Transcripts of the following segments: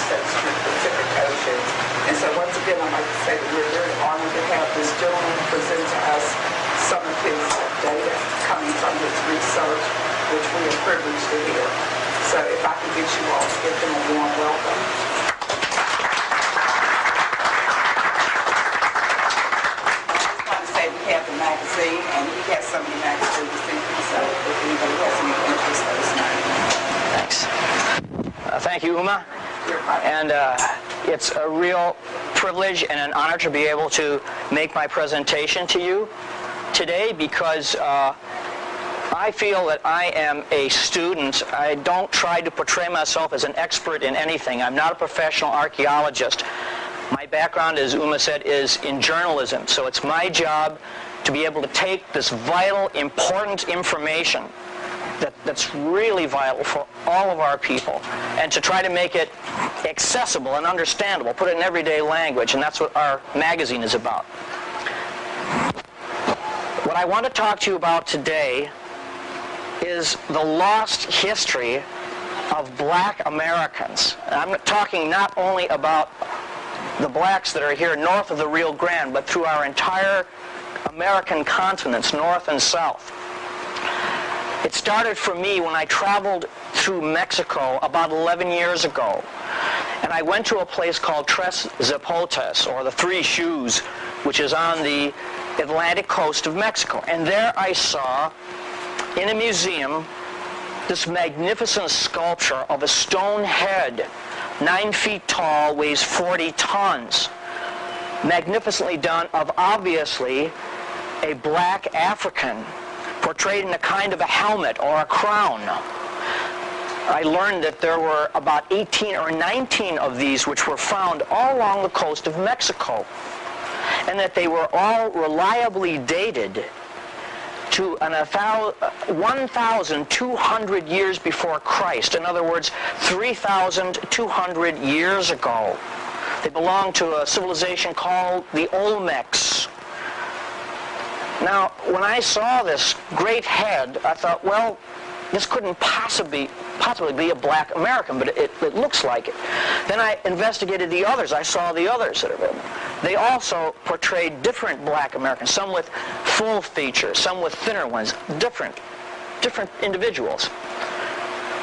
States to the Pacific Ocean. And so once again, I'd like to say that we're very honored to have this gentleman present to us some of his data coming from his research, which we are privileged to hear. So if I could get you all to give them a warm welcome. We have the magazine, and he has so many magazines this evening, so if anybody has any interest, let us know. Thanks. Thank you, Uma. And it's a real privilege and an honor to be able to make my presentation to you today, because I feel that I am a student. I don't try to portray myself as an expert in anything. I'm not a professional archaeologist. My background, as Uma said, is in journalism, so it's my job to be able to take this vital, important information that's really vital for all of our people, and to try to make it accessible and understandable, put it in everyday language, and that's what our magazine is about. What I want to talk to you about today is the lost history of black Americans. And I'm talking not only about the blacks that are here north of the Rio Grande, but through our entire American continents, north and south. It started for me when I traveled through Mexico about 11 years ago. And I went to a place called Tres Zapotes, or the Three Shoes, which is on the Atlantic coast of Mexico. And there I saw, in a museum, this magnificent sculpture of a stone head, 9 feet tall, weighs 40 tons. Magnificently done, of obviously a black African, portrayed in a kind of a helmet or a crown. I learned that there were about 18 or 19 of these which were found all along the coast of Mexico, and that they were all reliably dated to 1,200 years before Christ. In other words, 3,200 years ago. They belong to a civilization called the Olmecs. Now, when I saw this great head, I thought, well, this couldn't possibly be a black American, but it looks like it. Then I investigated the others. I saw the others that are there. They also portrayed different black Americans, some with full features, some with thinner ones, different individuals.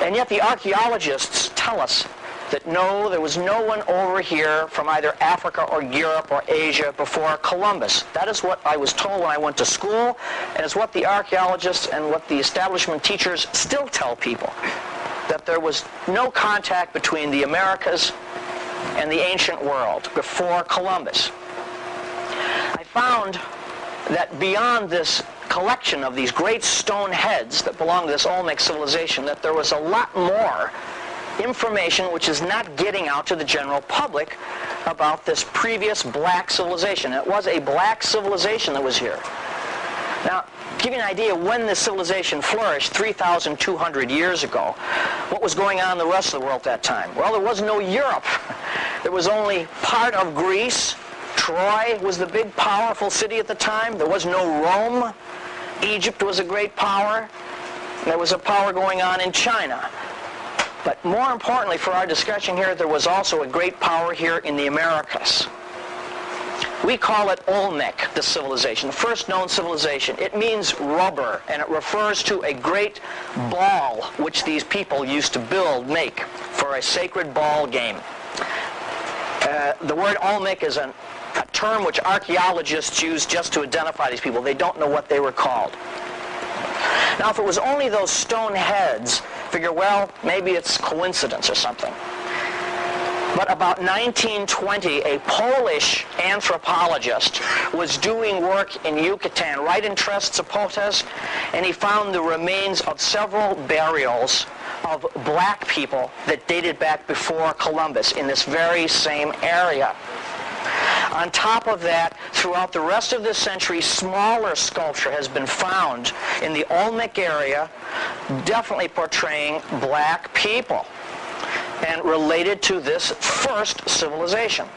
And yet the archaeologists tell us that no, there was no one over here from either Africa or Europe or Asia before Columbus. That is what I was told when I went to school, and it's what the archaeologists and what the establishment teachers still tell people, that there was no contact between the Americas and the ancient world before Columbus. I found that beyond this collection of these great stone heads that belong to this Olmec civilization, that there was a lot more information which is not getting out to the general public about this previous black civilization. It was a black civilization that was here. Now, to give you an idea when this civilization flourished 3,200 years ago, what was going on in the rest of the world at that time? Well, there was no Europe. There was only part of Greece. Troy was the big, powerful city at the time. There was no Rome. Egypt was a great power. There was a power going on in China. But more importantly for our discussion here, there was also a great power here in the Americas. We call it Olmec, the civilization, the first known civilization. It means rubber, and it refers to a great ball which these people used to make for a sacred ball game. The word Olmec is a term which archaeologists use just to identify these people. They don't know what they were called. Now, if it was only those stone heads, figure, well, maybe it's coincidence or something. But about 1920, a Polish anthropologist was doing work in Yucatan, right in Tres Zapotes, and he found the remains of several burials of black people that dated back before Columbus in this very same area. On top of that, throughout the rest of this century, smaller sculpture has been found in the Olmec area, definitely portraying black people and related to this first civilization.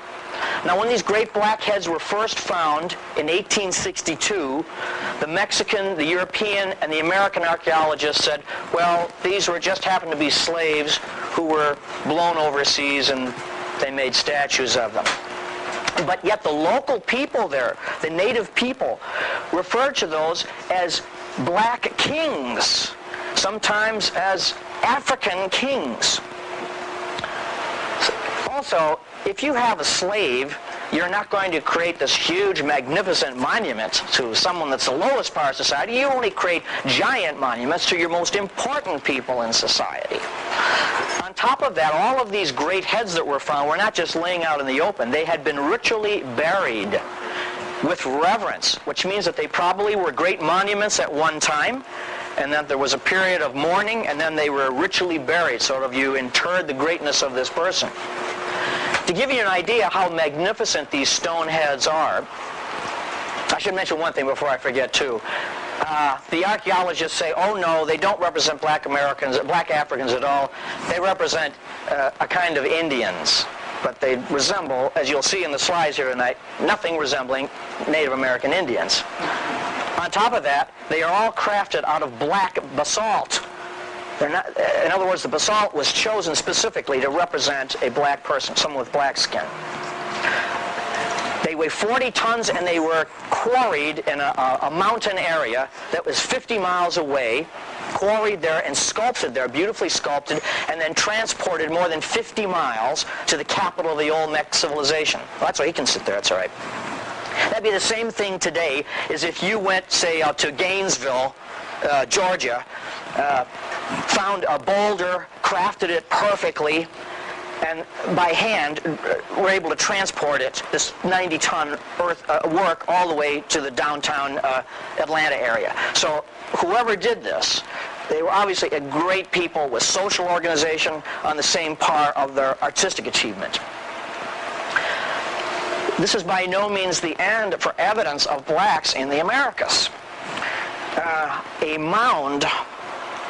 Now, when these great black heads were first found in 1862, the Mexican, the European, and the American archaeologists said, well, these were just happened to be slaves who were blown overseas and they made statues of them. But yet the local people there, the native people, referred to those as black kings, sometimes as African kings. Also, if you have a slave, you're not going to create this huge, magnificent monument to someone that's the lowest part of society. You only create giant monuments to your most important people in society. On top of that, all of these great heads that were found were not just laying out in the open. They had been ritually buried with reverence, which means that they probably were great monuments at one time, and then there was a period of mourning, and then they were ritually buried, sort of you interred the greatness of this person. To give you an idea how magnificent these stone heads are, I should mention one thing before I forget too. The archaeologists say, oh no, they don't represent black Africans at all. They represent a kind of Indians. But they resemble, as you'll see in the slides here tonight, nothing resembling Native American Indians. On top of that, they are all crafted out of black basalt. They're not, in other words, the basalt was chosen specifically to represent a black person, someone with black skin. They weigh 40 tons, and they were quarried in a mountain area that was 50 miles away, quarried there and sculpted there, beautifully sculpted, and then transported more than 50 miles to the capital of the Olmec civilization. Well, that's why he can sit there, that's all right. That'd be the same thing today as if you went, say, out to Gainesville, Georgia, found a boulder, crafted it perfectly, and by hand were able to transport it, this 90-ton work, all the way to the downtown Atlanta area. So whoever did this, they were obviously a great people with social organization on the same par of their artistic achievement. This is by no means the end for evidence of blacks in the Americas. A mound,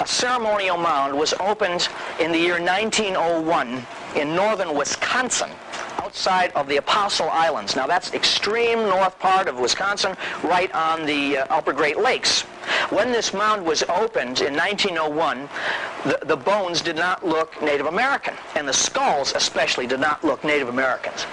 a ceremonial mound, was opened in the year 1901 in northern Wisconsin, outside of the Apostle Islands. Now that's extreme north part of Wisconsin, right on the upper Great Lakes. When this mound was opened in 1901, the bones did not look Native American, and the skulls especially did not look Native Americans.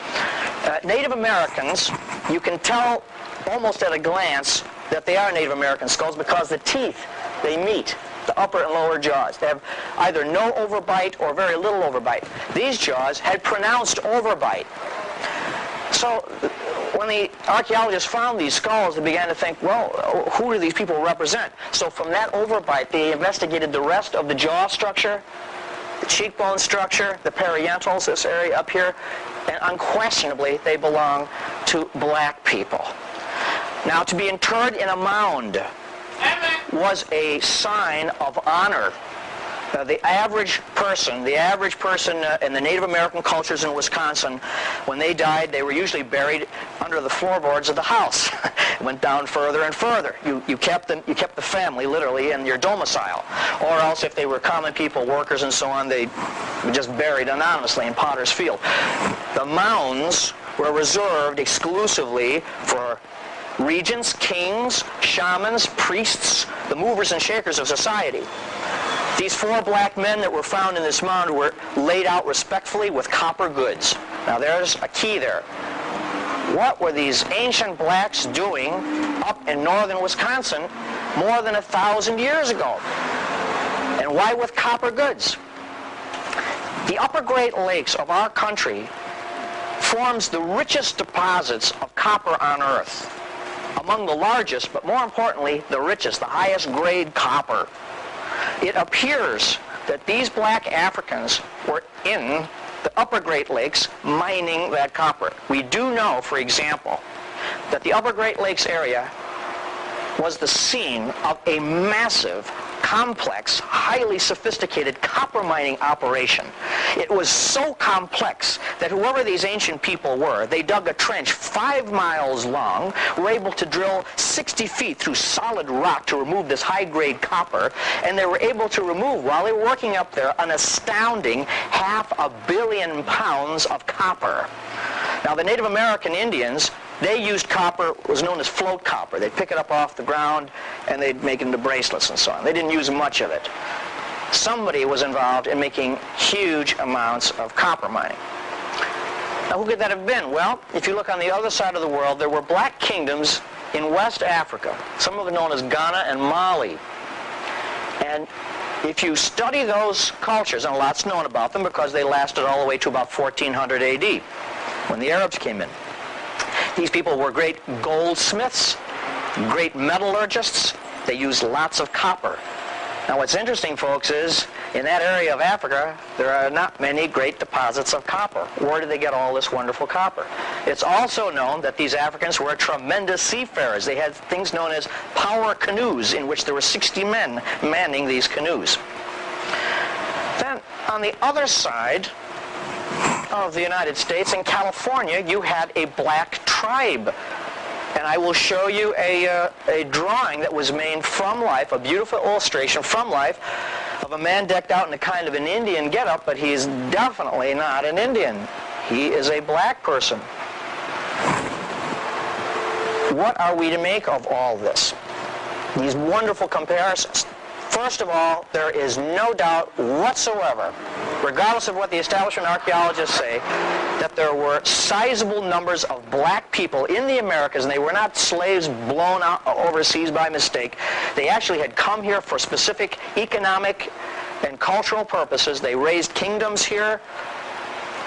Native Americans, you can tell almost at a glance that they are Native American skulls because the teeth, they meet. The upper and lower jaws. They have either no overbite or very little overbite. These jaws had pronounced overbite. So when the archaeologists found these skulls, they began to think, well, who do these people represent? So from that overbite, they investigated the rest of the jaw structure, the cheekbone structure, the parientals, this area up here, and unquestionably they belong to black people. Now, to be interred in a mound was a sign of honor. The average person in the Native American cultures in Wisconsin, when they died, they were usually buried under the floorboards of the house. It went down further and further. You kept the family literally in your domicile, or else if they were common people, workers and so on, they were just buried anonymously in Potter's Field. The mounds were reserved exclusively for regents, kings, shamans, priests, the movers and shakers of society. These 4 black men that were found in this mound were laid out respectfully with copper goods. Now there's a key there. What were these ancient blacks doing up in northern Wisconsin more than 1,000 years ago? And why with copper goods? The upper Great Lakes of our country forms the richest deposits of copper on earth. Among the largest, but more importantly, the richest, the highest grade copper. It appears that these black Africans were in the upper Great Lakes mining that copper. We do know, for example, that the upper Great Lakes area was the scene of a massive, complex, highly sophisticated copper mining operation. It was so complex that whoever these ancient people were, they dug a trench 5 miles long, were able to drill 60 feet through solid rock to remove this high-grade copper, and they were able to remove, while they were working up there, an astounding 500 million pounds of copper. Now, the Native American Indians, they used copper, it was known as float copper. They'd pick it up off the ground and they'd make it into bracelets and so on. They didn't use much of it. Somebody was involved in making huge amounts of copper mining. Now, who could that have been? Well, if you look on the other side of the world, there were black kingdoms in West Africa, some of it known as Ghana and Mali. And if you study those cultures, and a lot's known about them because they lasted all the way to about 1400 AD, when the Arabs came in. These people were great goldsmiths, great metallurgists. They used lots of copper. Now, what's interesting, folks, is in that area of Africa, there are not many great deposits of copper. Where did they get all this wonderful copper? It's also known that these Africans were tremendous seafarers. They had things known as power canoes, in which there were 60 men manning these canoes. Then, on the other side of the United States, in California, you had a black tribe. And I will show you a drawing that was made from life, a beautiful illustration from life of a man decked out in a kind of an Indian getup, but he's definitely not an Indian. He is a black person. What are we to make of all this? These wonderful comparisons. First of all, there is no doubt whatsoever, regardless of what the establishment archaeologists say, that there were sizable numbers of black people in the Americas, and they were not slaves blown out overseas by mistake. They actually had come here for specific economic and cultural purposes. They raised kingdoms here.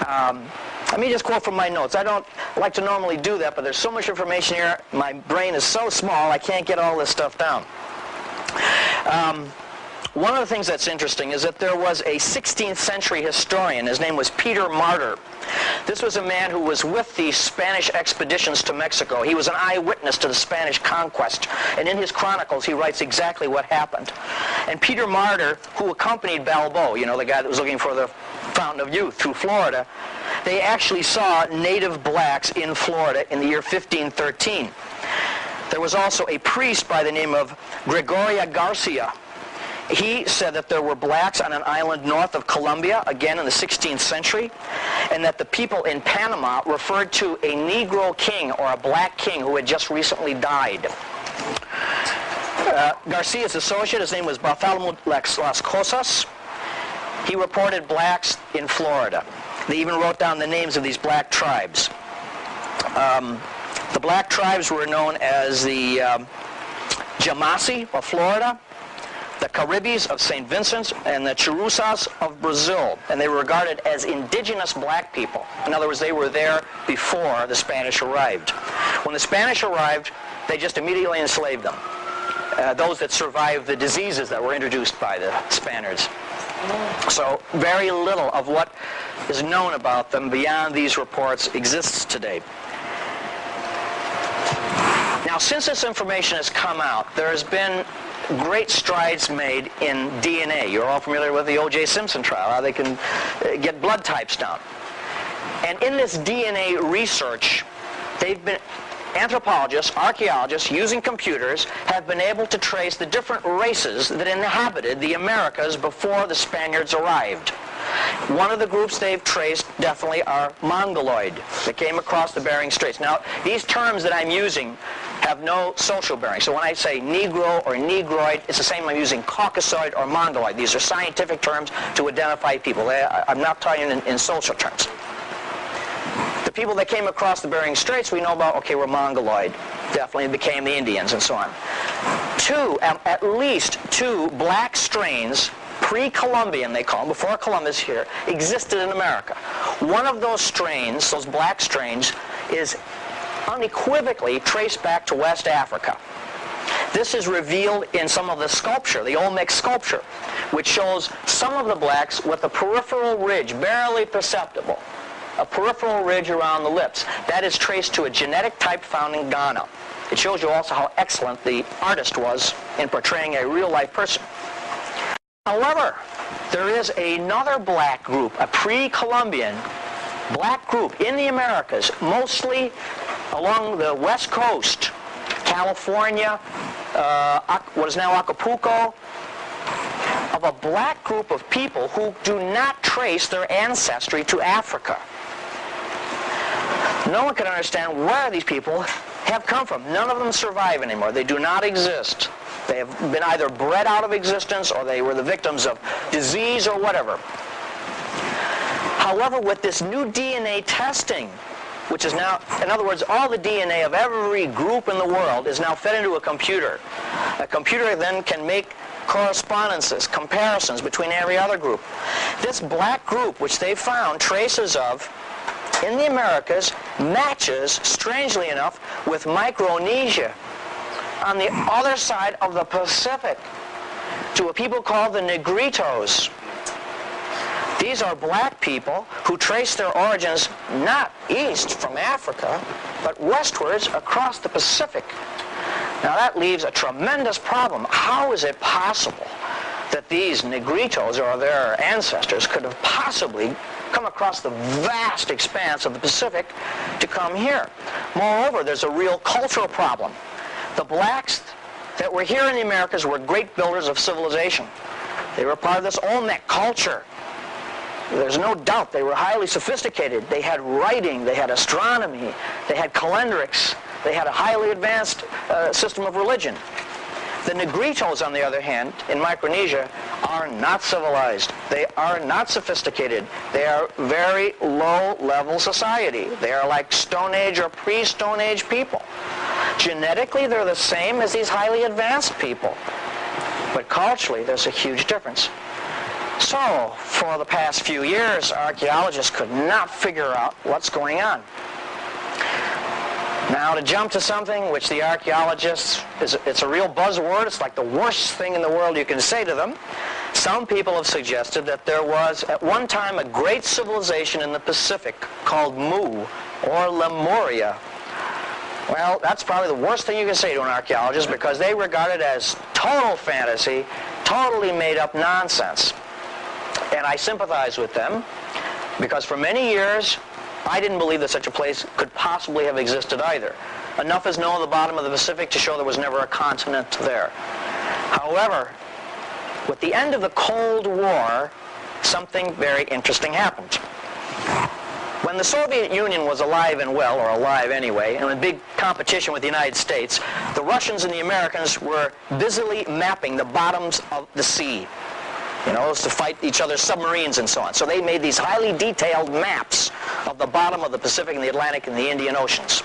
Let me just quote from my notes. I don't like to normally do that, but there's so much information here. My brain is so small, I can't get all this stuff down. One of the things that's interesting is that there was a 16th century historian. His name was Peter Martyr. This was a man who was with the Spanish expeditions to Mexico. He was an eyewitness to the Spanish conquest. And in his chronicles, he writes exactly what happened. And Peter Martyr, who accompanied Balboa, you know, the guy that was looking for the Fountain of Youth through Florida, they actually saw native blacks in Florida in the year 1513. There was also a priest by the name of Gregorio Garcia. He said that there were blacks on an island north of Colombia, again in the 16th century, and that the people in Panama referred to a Negro king or a black king who had just recently died. Garcia's associate, his name was Bartholomew Las Cosas. He reported blacks in Florida. They even wrote down the names of these black tribes. The black tribes were known as the Jamasi of Florida, the Caribbees of St. Vincent, and the Chirusas of Brazil. And they were regarded as indigenous black people. In other words, they were there before the Spanish arrived. When the Spanish arrived, they just immediately enslaved them. Those that survived the diseases that were introduced by the Spaniards. So very little of what is known about them beyond these reports exists today. Now, since this information has come out, there has been great strides made in DNA. You're all familiar with the O.J. Simpson trial, how they can get blood types down. And in this DNA research, anthropologists, archaeologists, using computers, have been able to trace the different races that inhabited the Americas before the Spaniards arrived. One of the groups they've traced definitely are Mongoloid that came across the Bering Straits. Now, these terms that I'm using have no social bearing. So when I say Negro or Negroid, it's the same I'm using Caucasoid or Mongoloid. These are scientific terms to identify people. I'm not talking in social terms. The people that came across the Bering Straits, we know about, okay, were Mongoloid. Definitely became the Indians and so on. At least two black strains, pre-Columbian they call them, before Columbus here, existed in America. One of those strains, those black strains, is unequivocally traced back to West Africa. This is revealed in some of the sculpture, the Olmec sculpture, which shows some of the blacks with a peripheral ridge, barely perceptible, a peripheral ridge around the lips. That is traced to a genetic type found in Ghana. It shows you also how excellent the artist was in portraying a real-life person. However, there is another black group, a pre-Columbian black group in the Americas, mostly along the west coast, California, what is now Acapulco, of a black group of people who do not trace their ancestry to Africa. No one can understand where these people have come from. None of them survive anymore. They do not exist. They have been either bred out of existence or they were the victims of disease or whatever. However, with this new DNA testing, which is now, in other words, all the DNA of every group in the world is now fed into a computer. A computer then can make correspondences, comparisons between every other group. This black group, which they found traces of in the Americas, matches, strangely enough, with Micronesia on the other side of the Pacific to a people called the Negritos. These are black people who trace their origins not east from Africa, but westwards across the Pacific. Now that leaves a tremendous problem. How is it possible that these Negritos, or their ancestors, could have possibly come across the vast expanse of the Pacific to come here? Moreover, there's a real cultural problem. The blacks that were here in the Americas were great builders of civilization. They were part of this Olmec culture. There's no doubt they were highly sophisticated. They had writing, they had astronomy, they had calendrics, they had a highly advanced system of religion. The Negritos, on the other hand, in Micronesia, are not civilized. They are not sophisticated. They are very low-level society. They are like Stone Age or pre-Stone Age people. Genetically, they're the same as these highly advanced people. But culturally, there's a huge difference. So, for the past few years, archaeologists could not figure out what's going on. Now, to jump to something which the archaeologists, it's a real buzzword, it's like the worst thing in the world you can say to them. Some people have suggested that there was, at one time, a great civilization in the Pacific called Mu, or Lemuria. Well, that's probably the worst thing you can say to an archaeologist, because they regard it as total fantasy, totally made-up nonsense. And I sympathize with them, because for many years, I didn't believe that such a place could possibly have existed either. Enough is known of the bottom of the Pacific to show there was never a continent there. However, with the end of the Cold War, something very interesting happened. When the Soviet Union was alive and well, or alive anyway, and in big competition with the United States, the Russians and the Americans were busily mapping the bottoms of the sea, you know, to fight each other's submarines and so on. So they made these highly detailed maps of the bottom of the Pacific and the Atlantic and the Indian Oceans.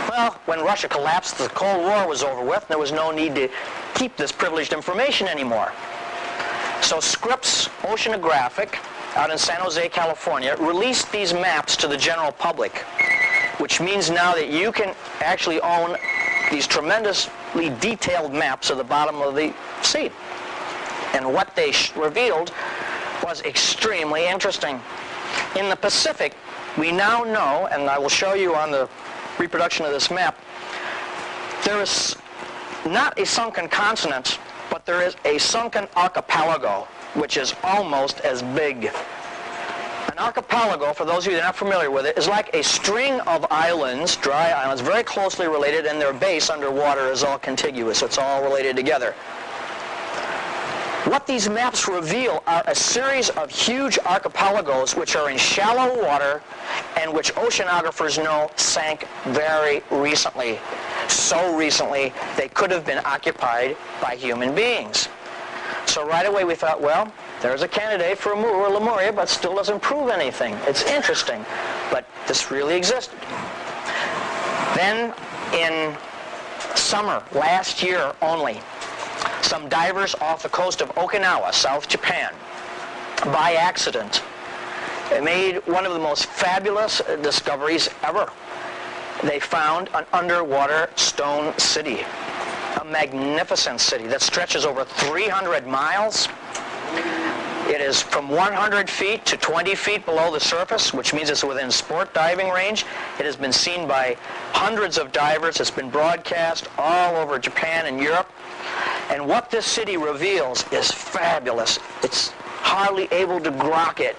Well, when Russia collapsed, the Cold War was over with, and there was no need to keep this privileged information anymore. So Scripps Oceanographic, out in San Jose, California, released these maps to the general public, which means now that you can actually own these tremendously detailed maps of the bottom of the sea. And what they revealed was extremely interesting. In the Pacific, we now know, and I will show you on the reproduction of this map, there is not a sunken continent, but there is a sunken archipelago, which is almost as big. An archipelago, for those of you that are not familiar with it, is like a string of islands, dry islands, very closely related, and their base underwater is all contiguous. It's all related together. What these maps reveal are a series of huge archipelagos which are in shallow water and which oceanographers know sank very recently. So recently, they could have been occupied by human beings. So right away we thought, well, there's a candidate for Mu or Lemuria, but still doesn't prove anything. It's interesting, but this really existed. Then in summer, last year only, some divers off the coast of Okinawa, South Japan, by accident, made one of the most fabulous discoveries ever. They found an underwater stone city, a magnificent city that stretches over 300 miles. It is from 100 feet to 20 feet below the surface, which means it's within sport diving range. It has been seen by hundreds of divers. It's been broadcast all over Japan and Europe. And what this city reveals is fabulous. It's hardly able to grok it.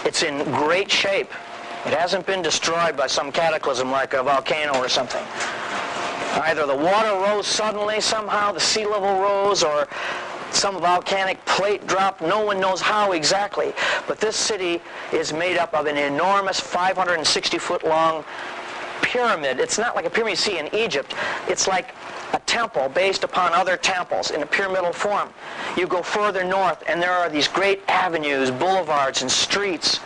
It's in great shape. It hasn't been destroyed by some cataclysm like a volcano or something. Either the water rose suddenly somehow, the sea level rose, or some volcanic plate dropped. No one knows how exactly. But this city is made up of an enormous 560-foot long pyramid. It's not like a pyramid you see in Egypt. It's like a temple based upon other temples in a pyramidal form. You go further north and there are these great avenues, boulevards, and streets.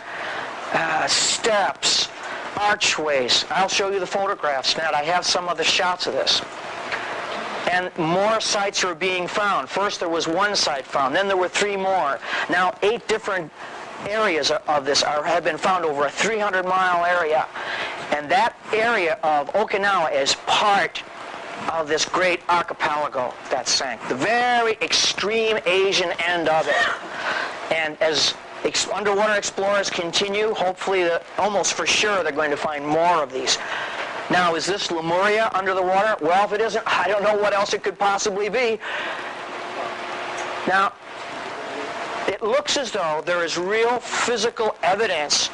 steps, archways. I'll show you the photographs now. I have some of the shots of this. And more sites are being found. First there was one site found, then there were 3 more. Now 8 different areas of this have been found over a 300-mile area. And that area of Okinawa is part of this great archipelago that sank, the very extreme Asian end of it. And as underwater explorers continue, hopefully, almost for sure, they're going to find more of these. Now, is this Lemuria under the water? Well, if it isn't, I don't know what else it could possibly be. Now, it looks as though there is real physical evidence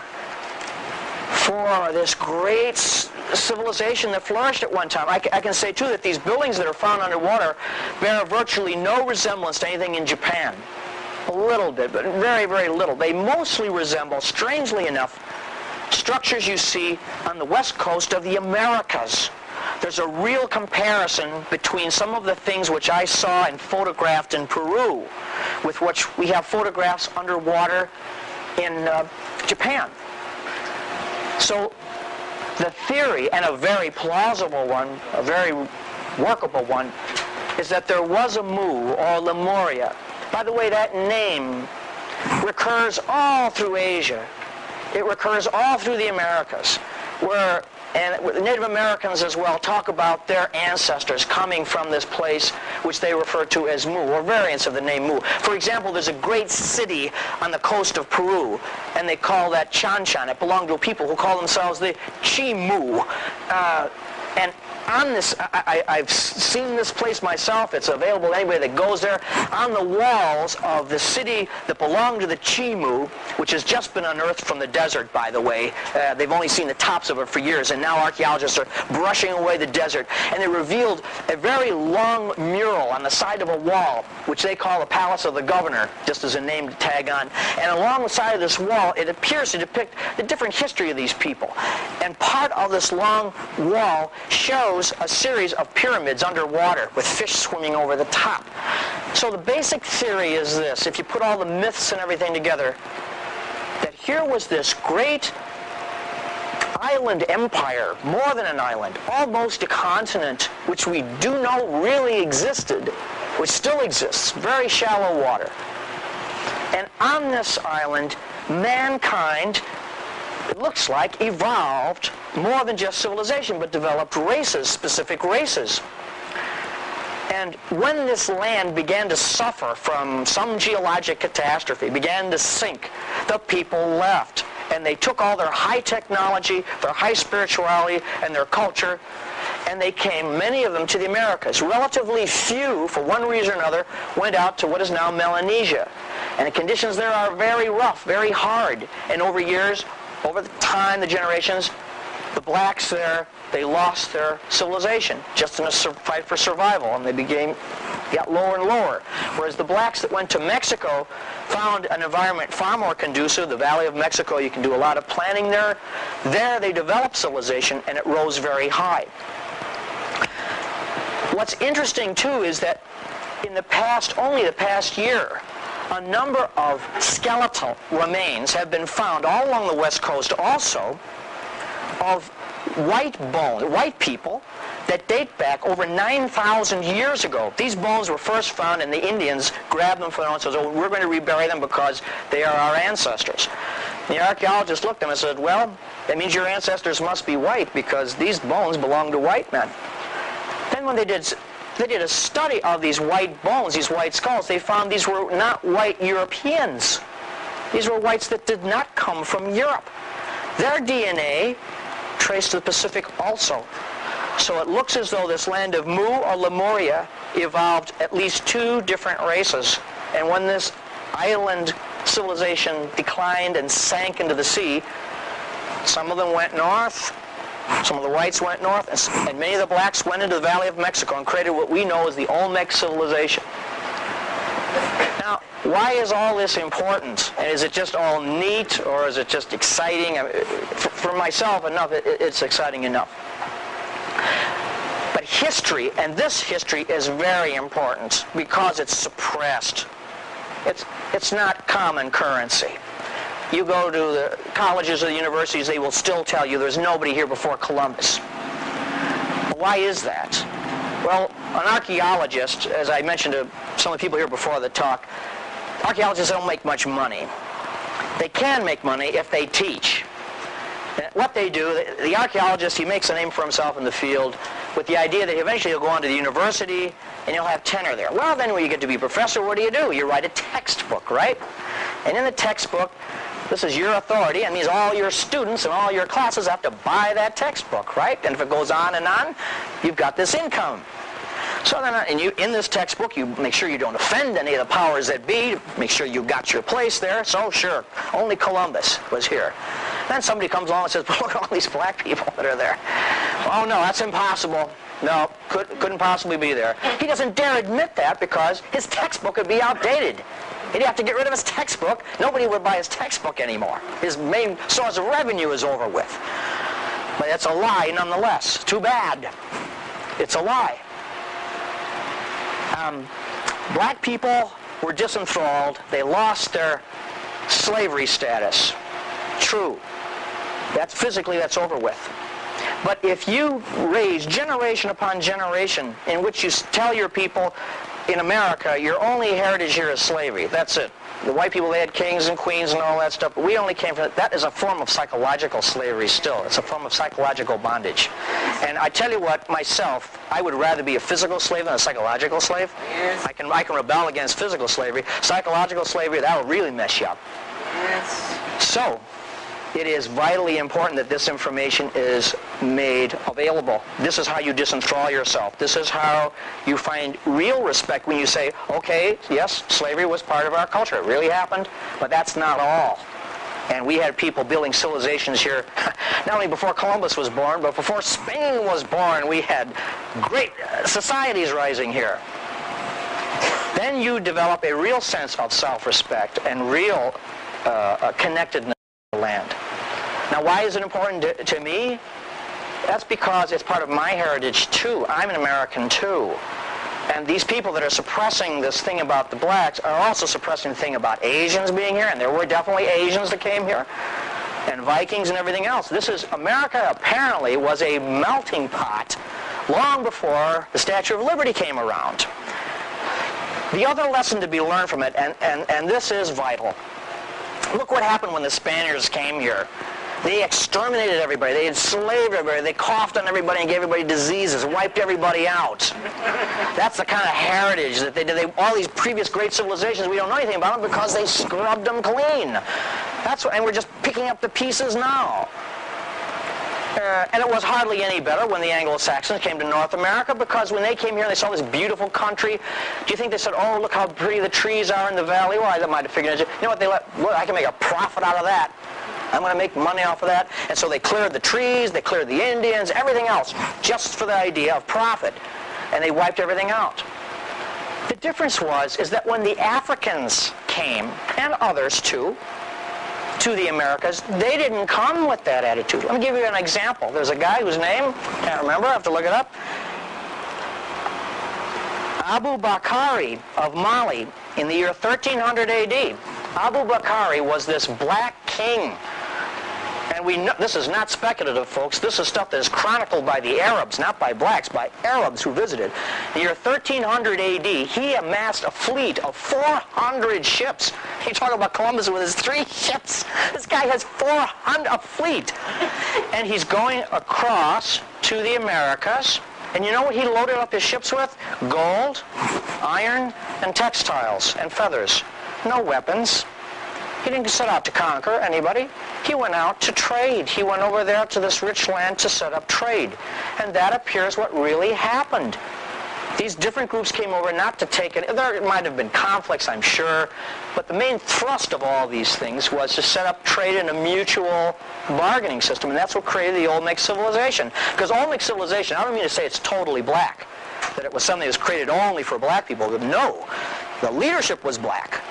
for this great civilization that flourished at one time. I can say, too, that these buildings that are found underwater bear virtually no resemblance to anything in Japan. A little bit, but very, very little. They mostly resemble, strangely enough, structures you see on the west coast of the Americas. There's a real comparison between some of the things which I saw and photographed in Peru with which we have photographs underwater in Japan. So the theory, and a very plausible one, a very workable one, is that there was a Mu, or Lemuria. By the way, that name recurs all through Asia. It recurs all through the Americas, where, and the Native Americans as well, talk about their ancestors coming from this place which they refer to as Mu, or variants of the name Mu. For example, there's a great city on the coast of Peru, and they call that Chanchan. It belonged to people who call themselves the Chimu. And on this, I've seen this place myself. It's available to anybody that goes there. On the walls of the city that belonged to the Chimu, which has just been unearthed from the desert, by the way. They've only seen the tops of it for years, and now archaeologists are brushing away the desert. And they revealed a very long mural on the side of a wall, which they call the Palace of the Governor, just as a name to tag on. And along the side of this wall, it appears to depict the different history of these people. And part of this long wall shows a series of pyramids underwater with fish swimming over the top. So the basic theory is this: if you put all the myths and everything together, that here was this great island empire, more than an island, almost a continent, which we do know really existed, which still exists, very shallow water. And on this island, mankind, it looks like, evolved more than just civilization, but developed races, specific races. And when this land began to suffer from some geologic catastrophe, began to sink, the people left. And they took all their high technology, their high spirituality, and their culture, and they came, many of them, to the Americas. Relatively few, for one reason or another, went out to what is now Melanesia. And the conditions there are very rough, very hard. And over years, over the time, the generations, the blacks there, they lost their civilization just in a fight for survival, and they got lower and lower. Whereas the blacks that went to Mexico found an environment far more conducive. The Valley of Mexico, you can do a lot of planning there. There they developed civilization, and it rose very high. What's interesting, too, is that in the past, only the past year, a number of skeletal remains have been found all along the west coast also of white people that date back over 9,000 years ago. These bones were first found, and the Indians grabbed them for their own, so we're going to rebury them because they are our ancestors. And the archaeologists looked at them and said, well, that means your ancestors must be white because these bones belong to white men. Then when they did a study of these white bones, these white skulls, they found these were not white Europeans. These were whites that did not come from Europe. Their DNA traced to the Pacific also. So it looks as though this land of Mu or Lemuria evolved at least 2 different races. And when this island civilization declined and sank into the sea, some of them went north, some of the whites went north, and many of the blacks went into the Valley of Mexico and created what we know as the Olmec civilization. Now, why is all this important? And is it just all neat, or is it just exciting? I mean, for myself, it's exciting enough. But history, and this history is very important because it's suppressed. It's not common currency. you go to the colleges or the universities, they will still tell you there's nobody here before Columbus. Why is that? Well, an archaeologist, as I mentioned to some of the people here before the talk, archaeologists don't make much money. They can make money if they teach. What they do, the archaeologist, he makes a name for himself in the field with the idea that eventually he'll go on to the university and he'll have tenure there. Well, then when you get to be a professor, what do? You write a textbook, right? And in the textbook, this is your authority, and means all your students and all your classes have to buy that textbook, right? And if it goes on and on, you've got this income. So then, in this textbook, you make sure you don't offend any of the powers that be, make sure you got your place there. So sure, only Columbus was here. Then somebody comes along and says, look at all these black people that are there. Oh no, that's impossible. No, couldn't possibly be there. He doesn't dare admit that because his textbook would be outdated. He'd have to get rid of his textbook. Nobody would buy his textbook anymore. His main source of revenue is over with. But it's a lie nonetheless. Too bad. It's a lie. Black people were disenthralled. They lost their slavery status. True. That's over with. But if you raise generation upon generation in which you tell your people, in America, your only heritage here is slavery. That's it. The white people, they had kings and queens and all that stuff, but we only came from that is a form of psychological slavery still. It's a form of psychological bondage. And I tell you what, myself, I would rather be a physical slave than a psychological slave. Yes. I can rebel against physical slavery. Psychological slavery, that'll really mess you up. Yes. So, it is vitally important that this information is made available. This is how you disenthrall yourself. This is how you find real respect when you say, okay, yes, slavery was part of our culture. It really happened, but that's not all. And we had people building civilizations here, not only before Columbus was born, but before Spain was born. We had great societies rising here. Then you develop a real sense of self-respect and real connectedness to the land. Now, why is it important to me? That's because it's part of my heritage, too. I'm an American, too. And these people that are suppressing this thing about the blacks are also suppressing the thing about Asians being here, and there were definitely Asians that came here, and Vikings and everything else. America apparently was a melting pot long before the Statue of Liberty came around. The other lesson to be learned from it, and this is vital, look what happened when the Spaniards came here. They exterminated everybody. They enslaved everybody. They coughed on everybody and gave everybody diseases, wiped everybody out. That's the kind of heritage that they did. All these previous great civilizations, we don't know anything about them because they scrubbed them clean. And we're just picking up the pieces now. And it was hardly any better when the Anglo-Saxons came to North America, because when they came here and they saw this beautiful country, do you think they said, oh, look how pretty the trees are in the valley? Well, they might have figured, you know what, look, I can make a profit out of that. I'm going to make money off of that. And so they cleared the trees, they cleared the Indians, everything else, just for the idea of profit. And they wiped everything out. The difference is that when the Africans came, and others too, to the Americas, they didn't come with that attitude. Let me give you an example. There's a guy whose name, can't remember, I have to look it up. Abu Bakari of Mali in the year 1300 AD. Abu Bakari was this black king. And we know, this is not speculative, folks. This is stuff that is chronicled by the Arabs, not by blacks, by Arabs who visited. In the year 1300 AD, he amassed a fleet of 400 ships. You talk about Columbus with his 3 ships. This guy has a fleet. And he's going across to the Americas. And you know what he loaded up his ships with? Gold, iron, and textiles, and feathers. No weapons. He didn't set out to conquer anybody. He went out to trade. He went over there to this rich land to set up trade. And that appears what really happened. These different groups came over not to take it. There might have been conflicts, I'm sure, but the main thrust of all these things was to set up trade in a mutual bargaining system, and that's what created the Olmec civilization. Because Olmec civilization, I don't mean to say it's totally black, that it was something that was created only for black people. No, the leadership was black.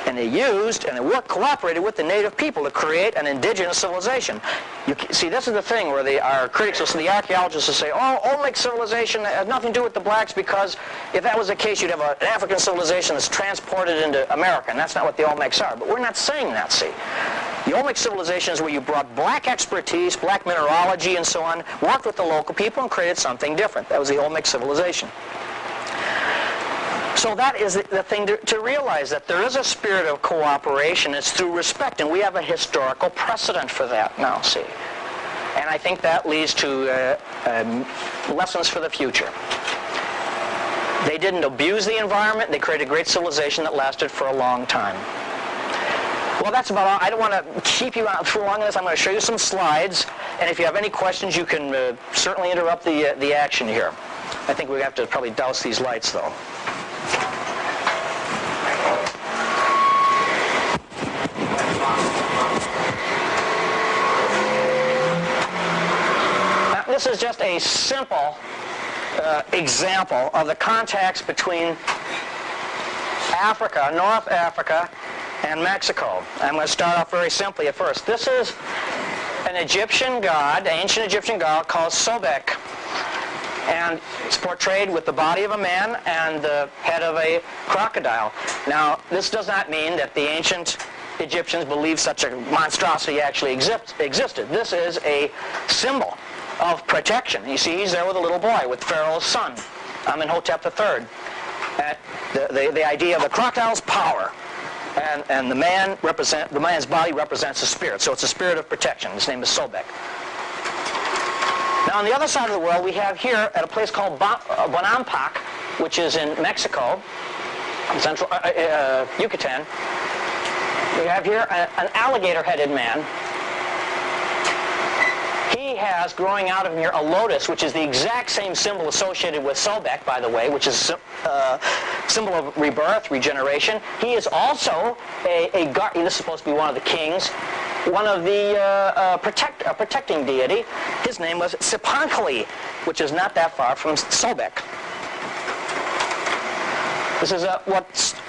And they used and they cooperated with the native people to create an indigenous civilization. See, this is the thing where our critics, the archaeologists will say, oh, Olmec civilization has nothing to do with the blacks, because if that was the case, you'd have an African civilization that's transported into America, and that's not what the Olmecs are. But we're not saying that, see. The Olmec civilization is where you brought black expertise, black mineralogy, and so on, worked with the local people, and created something different. That was the Olmec civilization. So that is the thing to realize, that there is a spirit of cooperation. It's through respect, and we have a historical precedent for that now, see. And I think that leads to lessons for the future. They didn't abuse the environment. They created a great civilization that lasted for a long time. Well, that's about all. I don't want to keep you out too long on this. I'm going to show you some slides, and if you have any questions, you can certainly interrupt the action here. I think we have to probably douse these lights, though. This is just a simple example of the contacts between Africa, North Africa, and Mexico. I'm going to start off very simply at first. This is an Egyptian god, ancient Egyptian god called Sobek. And it's portrayed with the body of a man and the head of a crocodile. Now, this does not mean that the ancient Egyptians believed such a monstrosity actually existed. This is a symbol of protection. You see, he's there with a little boy, with Pharaoh's son, Amenhotep III. The idea of the crocodile's power, and the man's body represents the spirit. So it's a spirit of protection. His name is Sobek. Now, on the other side of the world, we have here at a place called Bonampak, which is in Mexico, central Yucatan. We have here an alligator-headed man. He has, growing out of him here, a lotus, which is the exact same symbol associated with Sobek, by the way, which is a symbol of rebirth, regeneration. He is also a guardian. This is supposed to be one of the kings, one of the protecting deity. His name was Sipankali, which is not that far from Sobek. This is a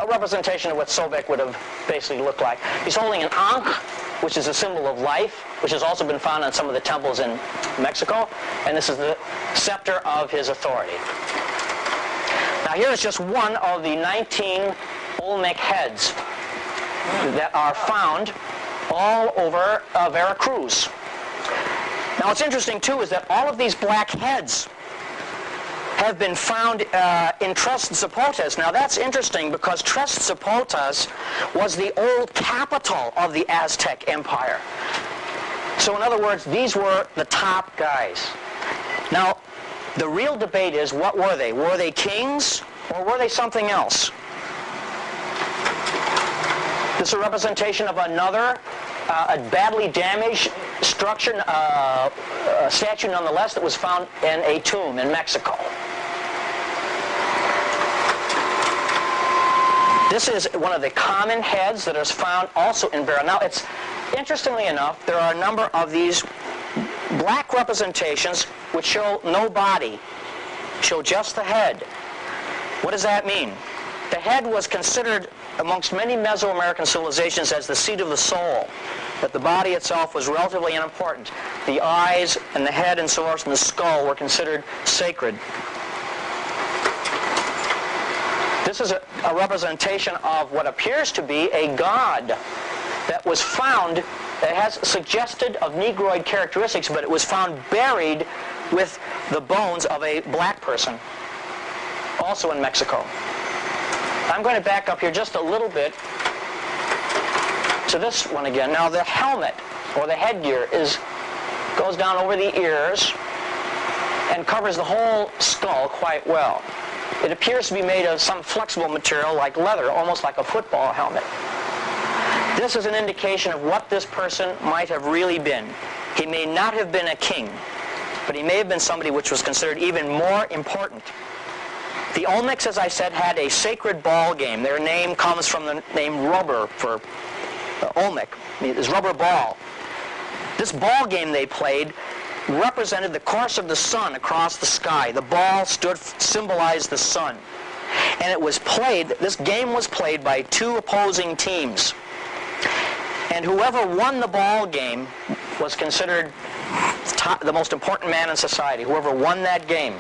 representation of what Sobek would have basically looked like. He's holding an ankh, which is a symbol of life, which has also been found in some of the temples in Mexico, and this is the scepter of his authority. Now here is just one of the 19 Olmec heads that are found all over Veracruz. Now what's interesting too is that all of these black heads have been found in Tres Zapotes. Now that's interesting because Tres Zapotes was the old capital of the Aztec Empire. So in other words, these were the top guys. Now, the real debate is, what were they? Were they kings or were they something else? This is a representation of another a badly damaged structure, statue nonetheless, that was found in a tomb in Mexico. This is one of the common heads that is found also in Veracruz. Now, it's interestingly enough, there are a number of these black representations which show no body, show just the head. What does that mean? The head was considered amongst many Mesoamerican civilizations as the seat of the soul, that the body itself was relatively unimportant. The eyes and the head and so forth and the skull were considered sacred. This is a representation of what appears to be a god that was found, that has suggested of Negroid characteristics, but it was found buried with the bones of a black person, also in Mexico. I'm going to back up here just a little bit to this one again. Now the helmet, or the headgear, goes down over the ears and covers the whole skull quite well. It appears to be made of some flexible material like leather, almost like a football helmet. This is an indication of what this person might have really been. He may not have been a king, but he may have been somebody which was considered even more important. The Olmecs, as I said, had a sacred ball game. Their name comes from the name rubber for Olmec. It's rubber ball. This ball game they played represented the course of the sun across the sky. The ball symbolized the sun. And it was played, this game was played by two opposing teams. And whoever won the ball game was considered the most important man in society, whoever won that game.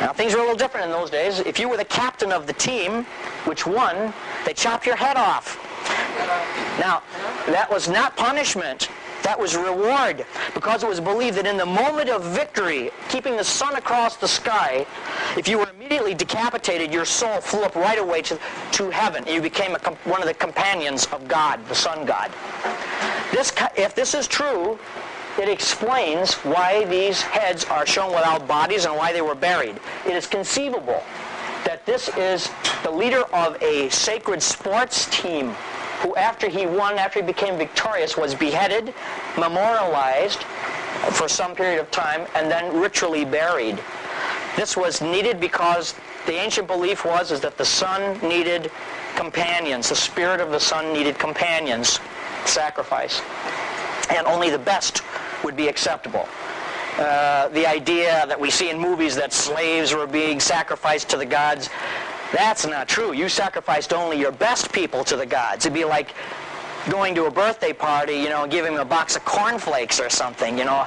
Now, things were a little different in those days. If you were the captain of the team which won, they chopped your head off. Now, that was not punishment. That was reward, because it was believed that in the moment of victory, keeping the sun across the sky, if you were immediately decapitated, your soul flew up right away to heaven. You became one of the companions of God, the sun god. If this is true, it explains why these heads are shown without bodies and why they were buried. It is conceivable that this is the leader of a sacred sports team who, after he won, after he became victorious, was beheaded, memorialized for some period of time, and then ritually buried. This was needed because the ancient belief is that the sun needed companions. The spirit of the sun needed companions, sacrifice. And only the best would be acceptable. The idea that we see in movies that slaves were being sacrificed to the gods, that's not true. You sacrificed only your best people to the gods. It'd be like going to a birthday party, you know, giving them a box of cornflakes or something, you know.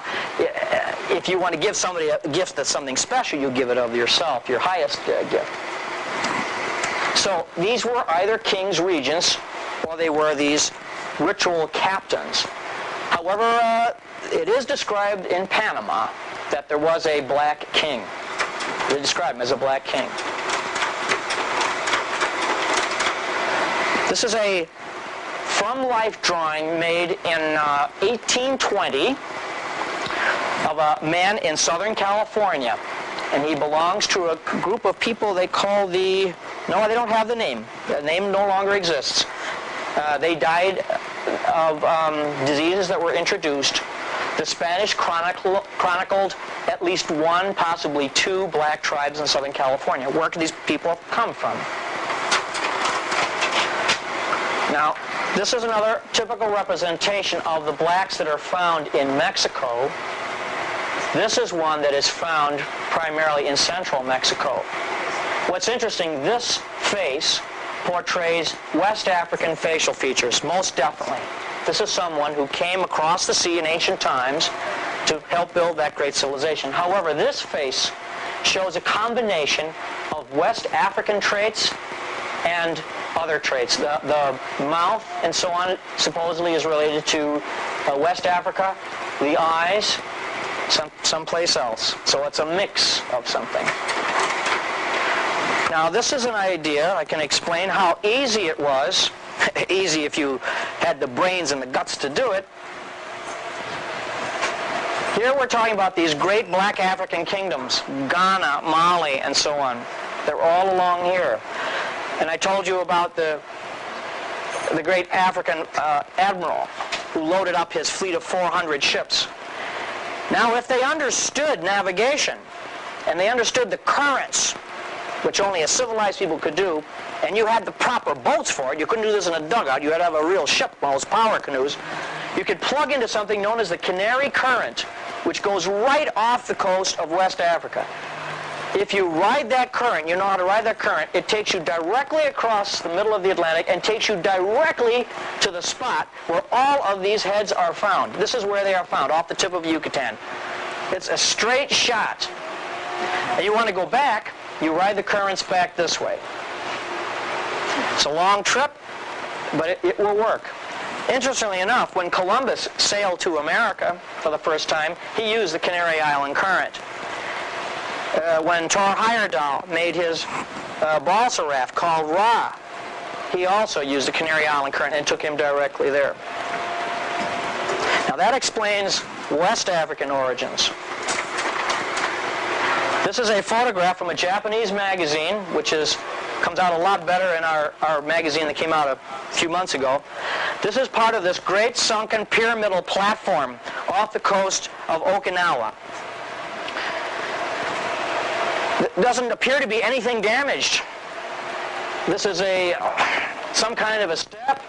If you want to give somebody a gift that's something special, you give it of yourself, your highest gift. So these were either kings, regents, or they were these ritual captains. However, it is described in Panama that there was a black king. They describe him as a black king. This is a from-life drawing made in 1820 of a man in Southern California. And he belongs to a group of people they call the... No, they don't have the name. The name no longer exists. They died of diseases that were introduced. The Spanish chronicled at least one, possibly two black tribes in Southern California. Where could these people come from? Now, this is another typical representation of the blacks that are found in Mexico. This is one that is found primarily in central Mexico. What's interesting, this face portrays West African facial features, most definitely. This is someone who came across the sea in ancient times to help build that great civilization. However, this face shows a combination of West African traits and other traits. The mouth and so on supposedly is related to West Africa, the eyes, someplace else. So it's a mix of something. Now this is an idea. I can explain how easy it was. Easy if you had the brains and the guts to do it. Here we're talking about these great black African kingdoms, Ghana, Mali, and so on. They're all along here. And I told you about the great African admiral who loaded up his fleet of 400 ships. Now, if they understood navigation, and they understood the currents, which only a civilized people could do, and you had the proper boats for it, you couldn't do this in a dugout, you had to have a real ship, one of those power canoes, you could plug into something known as the Canary Current, which goes right off the coast of West Africa. If you ride that current, you know how to ride that current, it takes you directly across the middle of the Atlantic and takes you directly to the spot where all of these heads are found. This is where they are found, off the tip of Yucatan. It's a straight shot. And you want to go back, you ride the currents back this way. It's a long trip, but it will work. Interestingly enough, when Columbus sailed to America for the first time, he used the Canary Island Current. When Thor Heyerdahl made his balsa raft called Ra, he also used the Canary Island Current and took him directly there. Now that explains West African origins. This is a photograph from a Japanese magazine, which comes out a lot better in our magazine that came out a few months ago. This is part of this great sunken pyramidal platform off the coast of Okinawa. There doesn't appear to be anything damaged. This is some kind of a step.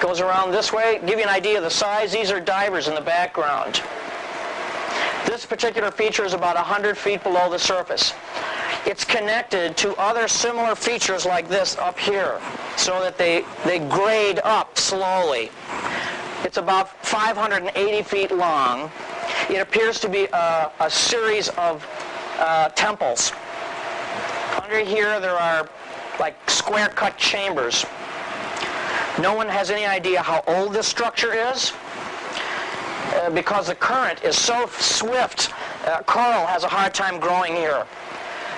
Goes around this way. Give you an idea of the size. These are divers in the background. This particular feature is about 100 feet below the surface. it's connected to other similar features like this up here, so that they grade up slowly. It's about 580 feet long. It appears to be a series of temples. Under here there are like square-cut chambers. No one has any idea how old this structure is because the current is so swift. Coral has a hard time growing here.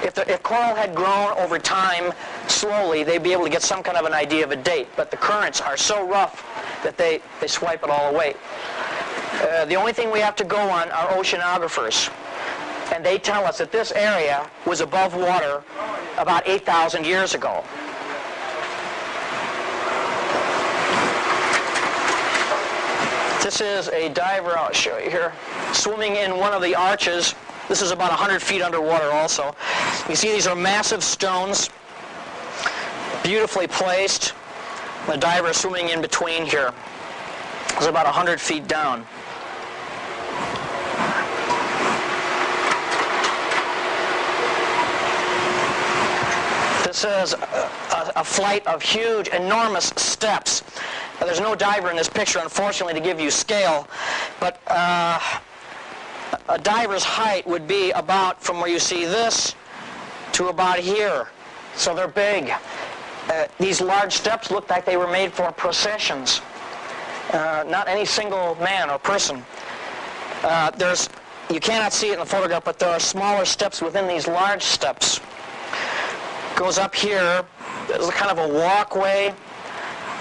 If coral had grown over time slowly, they'd be able to get some kind of an idea of a date. But the currents are so rough that they swipe it all away. The only thing we have to go on are oceanographers. And they tell us that this area was above water about 8,000 years ago. This is a diver, I'll show you here, swimming in one of the arches. This is about 100 feet underwater also. You see these are massive stones, beautifully placed. The diver is swimming in between here. It's about 100 feet down. This is a flight of huge, enormous steps. Now, there's no diver in this picture, unfortunately, to give you scale, but a diver's height would be about from where you see this to about here. So they're big. These large steps look like they were made for processions. Not any single man or person. You cannot see it in the photograph, but there are smaller steps within these large steps. Goes up here. There's a kind of a walkway.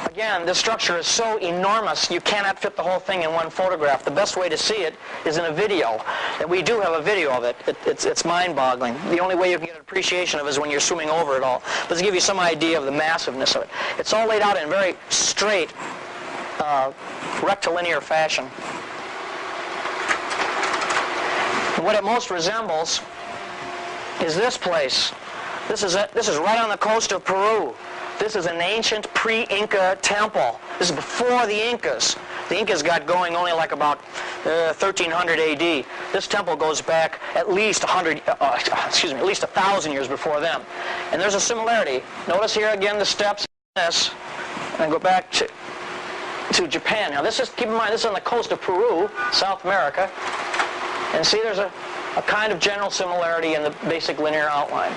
Again, this structure is so enormous, you cannot fit the whole thing in one photograph. The best way to see it is in a video. And we do have a video of it. It's mind-boggling. The only way you can get an appreciation of it is when you're swimming over it all. But to give you some idea of the massiveness of it. It's all laid out in very straight, rectilinear fashion. And what it most resembles is this place. This is right on the coast of Peru. This is an ancient pre-Inca temple. This is before the Incas. The Incas got going only like about 1300 AD. This temple goes back at least 1,000 years before them. And there's a similarity. Notice here again the steps. This, and go back to Japan. Now this is, keep in mind, this is on the coast of Peru, South America. And see, there's a kind of general similarity in the basic linear outline.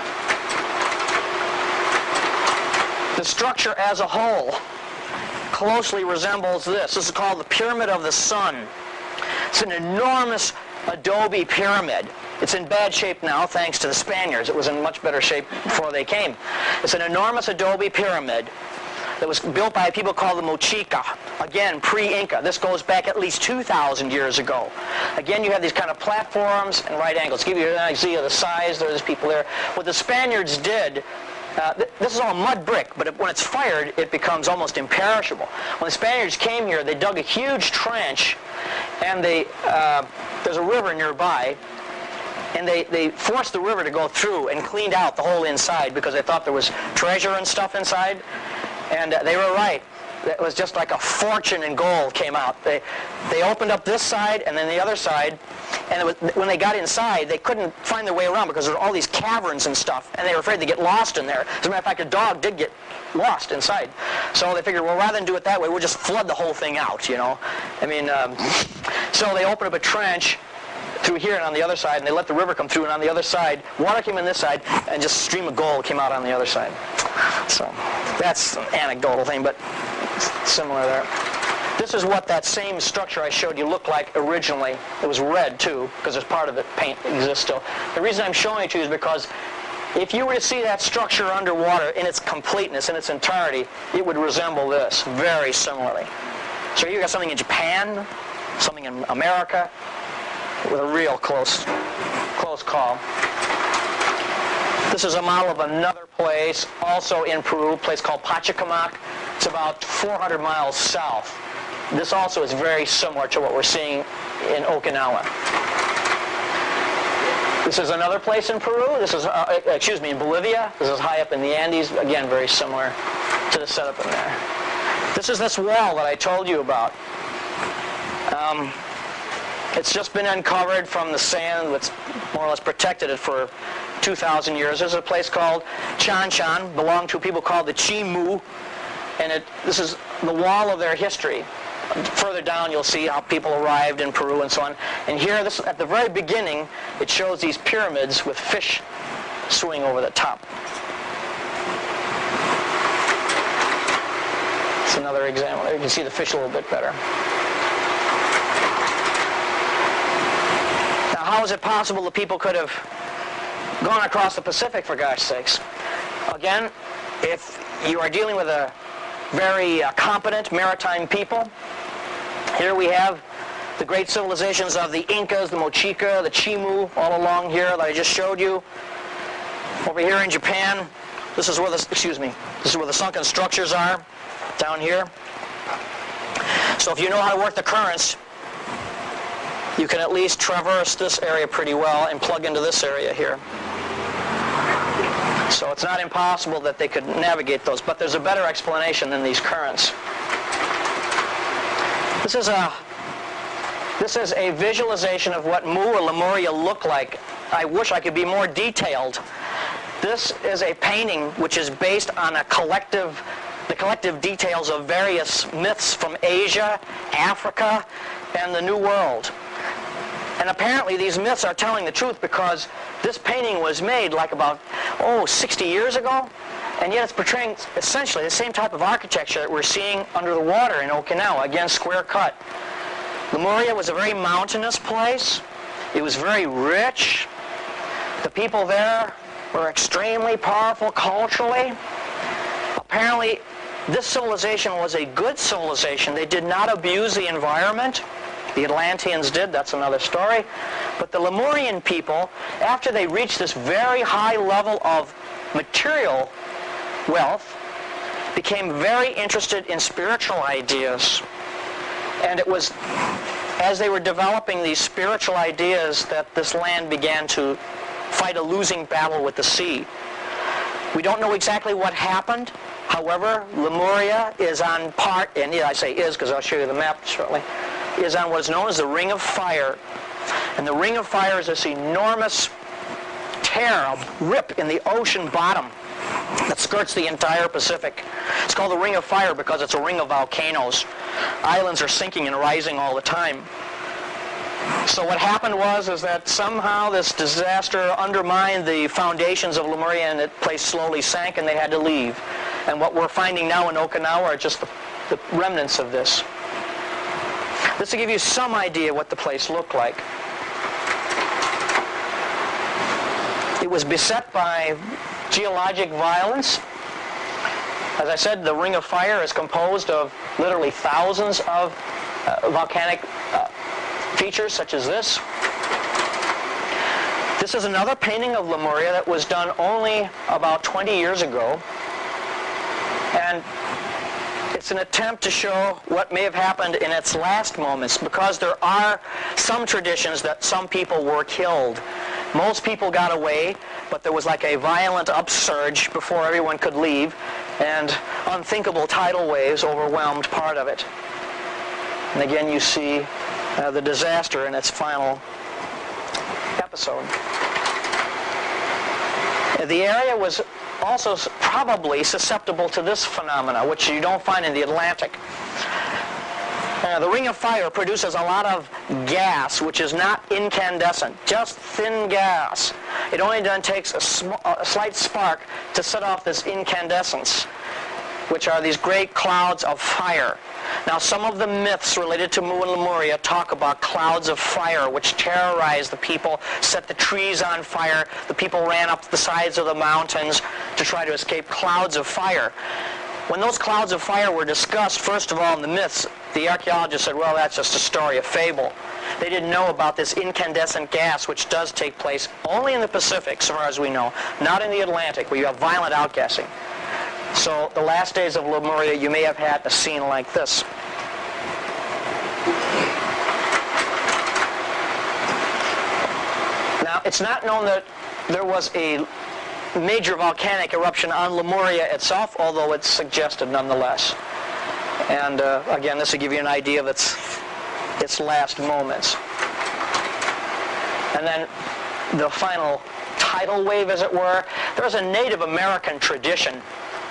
The structure as a whole closely resembles this. This is called the Pyramid of the Sun. It's an enormous adobe pyramid. It's in bad shape now thanks to the Spaniards. It was in much better shape before they came. It's an enormous adobe pyramid that was built by people called the Mochica. Again, pre-Inca. This goes back at least 2,000 years ago. Again, you have these kind of platforms and right angles. To give you an idea of the size, there's people there. What the Spaniards did, this is all mud brick, but when it's fired, it becomes almost imperishable. When the Spaniards came here, they dug a huge trench, and there's a river nearby, and they forced the river to go through and cleaned out the whole inside because they thought there was treasure and stuff inside, and they were right. It was just like a fortune in gold came out. They opened up this side and then the other side, and when they got inside, they couldn't find their way around because there were all these caverns and stuff, and they were afraid to get lost in there. As a matter of fact, a dog did get lost inside. So they figured, well, rather than do it that way, we'll just flood the whole thing out, you know. I mean, so they opened up a trench through here and on the other side, and they let the river come through, and on the other side, water came in this side, and just a stream of gold came out on the other side. So that's an anecdotal thing, but similar there. This is what that same structure I showed you looked like originally. It was red too, because there's part of it paint exists still. The reason I'm showing it to you is because if you were to see that structure underwater in its completeness, in its entirety, it would resemble this very similarly. So you got something in Japan, something in America, with a real close call. This is a model of another place, also in Peru, a place called Pachacamac. It's about 400 miles south. This also is very similar to what we're seeing in Okinawa. This is another place in Peru. This is, in Bolivia. This is high up in the Andes. Again, very similar to the setup in there. This is this wall that I told you about. It's just been uncovered from the sand, which more or less protected it for 2,000 years. There's a place called Chanshan, belonged to people called the Chimu, and this is the wall of their history. Further down, you'll see how people arrived in Peru and so on. And here, this at the very beginning, it shows these pyramids with fish swimming over the top. It's another example. There you can see the fish a little bit better. Now, how is it possible that people could have gone across the Pacific, for gosh sakes? Again, if you are dealing with a very competent maritime people, here we have the great civilizations of the Incas, the Mochica, the Chimu, all along here that I just showed you. Over here in Japan, this is where this is where the sunken structures are, down here. So if you know how to work the currents, you can at least traverse this area pretty well and plug into this area here. So it's not impossible that they could navigate those, but there's a better explanation than these currents. This is a visualization of what Mu or Lemuria looked like. I wish I could be more detailed. This is a painting which is based on the collective details of various myths from Asia, Africa, and the New World. And apparently these myths are telling the truth, because this painting was made like about, 60 years ago, and yet it's portraying essentially the same type of architecture that we're seeing under the water in Okinawa, again square cut. Lemuria was a very mountainous place. It was very rich. The people there were extremely powerful culturally. Apparently this civilization was a good civilization. They did not abuse the environment. The Atlanteans did, that's another story. But the Lemurian people, after they reached this very high level of material wealth, became very interested in spiritual ideas. And it was as they were developing these spiritual ideas that this land began to fight a losing battle with the sea. We don't know exactly what happened. However, Lemuria is on part, and I say is because I'll show you the map shortly, is on what is known as the Ring of Fire. And the Ring of Fire is this enormous tear, a rip in the ocean bottom that skirts the entire Pacific. It's called the Ring of Fire because it's a ring of volcanoes. Islands are sinking and rising all the time. So what happened is that somehow this disaster undermined the foundations of Lemuria, and the place slowly sank and they had to leave. And what we're finding now in Okinawa are just the remnants of this. This will give you some idea what the place looked like. It was beset by geologic violence. As I said, the Ring of Fire is composed of literally thousands of volcanic features such as this. This is another painting of Lemuria that was done only about 20 years ago. And it's an attempt to show what may have happened in its last moments, because there are some traditions that some people were killed. Most people got away, but there was like a violent upsurge before everyone could leave, and unthinkable tidal waves overwhelmed part of it. And again, you see the disaster in its final episode. The area was also probably susceptible to this phenomena, which you don't find in the Atlantic. The Ring of Fire produces a lot of gas, which is not incandescent, just thin gas. It only then takes a slight spark to set off this incandescence, which are these great clouds of fire. Now, some of the myths related to Mu and Lemuria talk about clouds of fire which terrorized the people, set the trees on fire. The people ran up the sides of the mountains to try to escape clouds of fire. When those clouds of fire were discussed, first of all, in the myths, the archaeologists said, well, that's just a story, a fable. They didn't know about this incandescent gas, which does take place only in the Pacific, so far as we know, not in the Atlantic, where you have violent outgassing. So the last days of Lemuria, you may have had a scene like this. Now, it's not known that there was a major volcanic eruption on Lemuria itself, although it's suggested nonetheless. And again, this will give you an idea of its last moments. And then the final tidal wave, as it were. There's a Native American tradition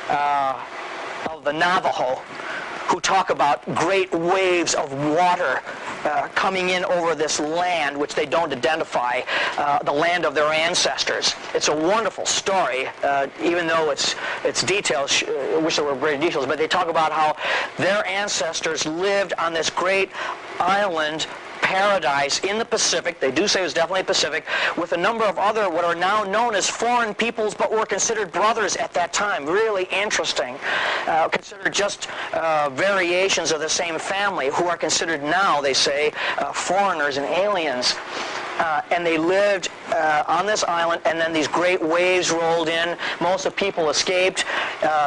of the Navajo who talk about great waves of water coming in over this land, which they don't identify, the land of their ancestors. It's a wonderful story, even though its details, I wish there were great details, but they talk about how their ancestors lived on this great island paradise in the Pacific. They do say it was definitely Pacific, with a number of other what are now known as foreign peoples, but were considered brothers at that time. Really interesting. Considered just variations of the same family, who are considered now, they say, foreigners and aliens. And they lived on this island, and then these great waves rolled in. Most of the people escaped.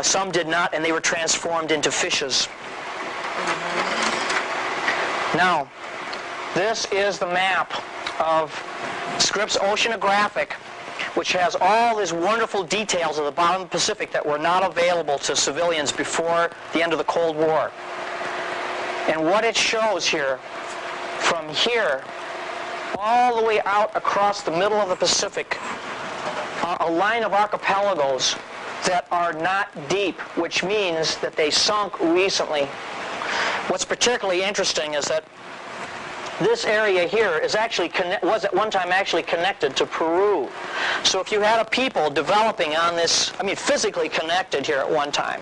Some did not, and they were transformed into fishes. Now, this is the map of Scripps Oceanographic, which has all these wonderful details of the bottom of the Pacific that were not available to civilians before the end of the Cold War. And what it shows here, from here all the way out across the middle of the Pacific, a line of archipelagos that are not deep, which means that they sunk recently. What's particularly interesting is that this area here is actually was at one time actually connected to Peru. So if you had a people developing on this, I mean physically connected here at one time,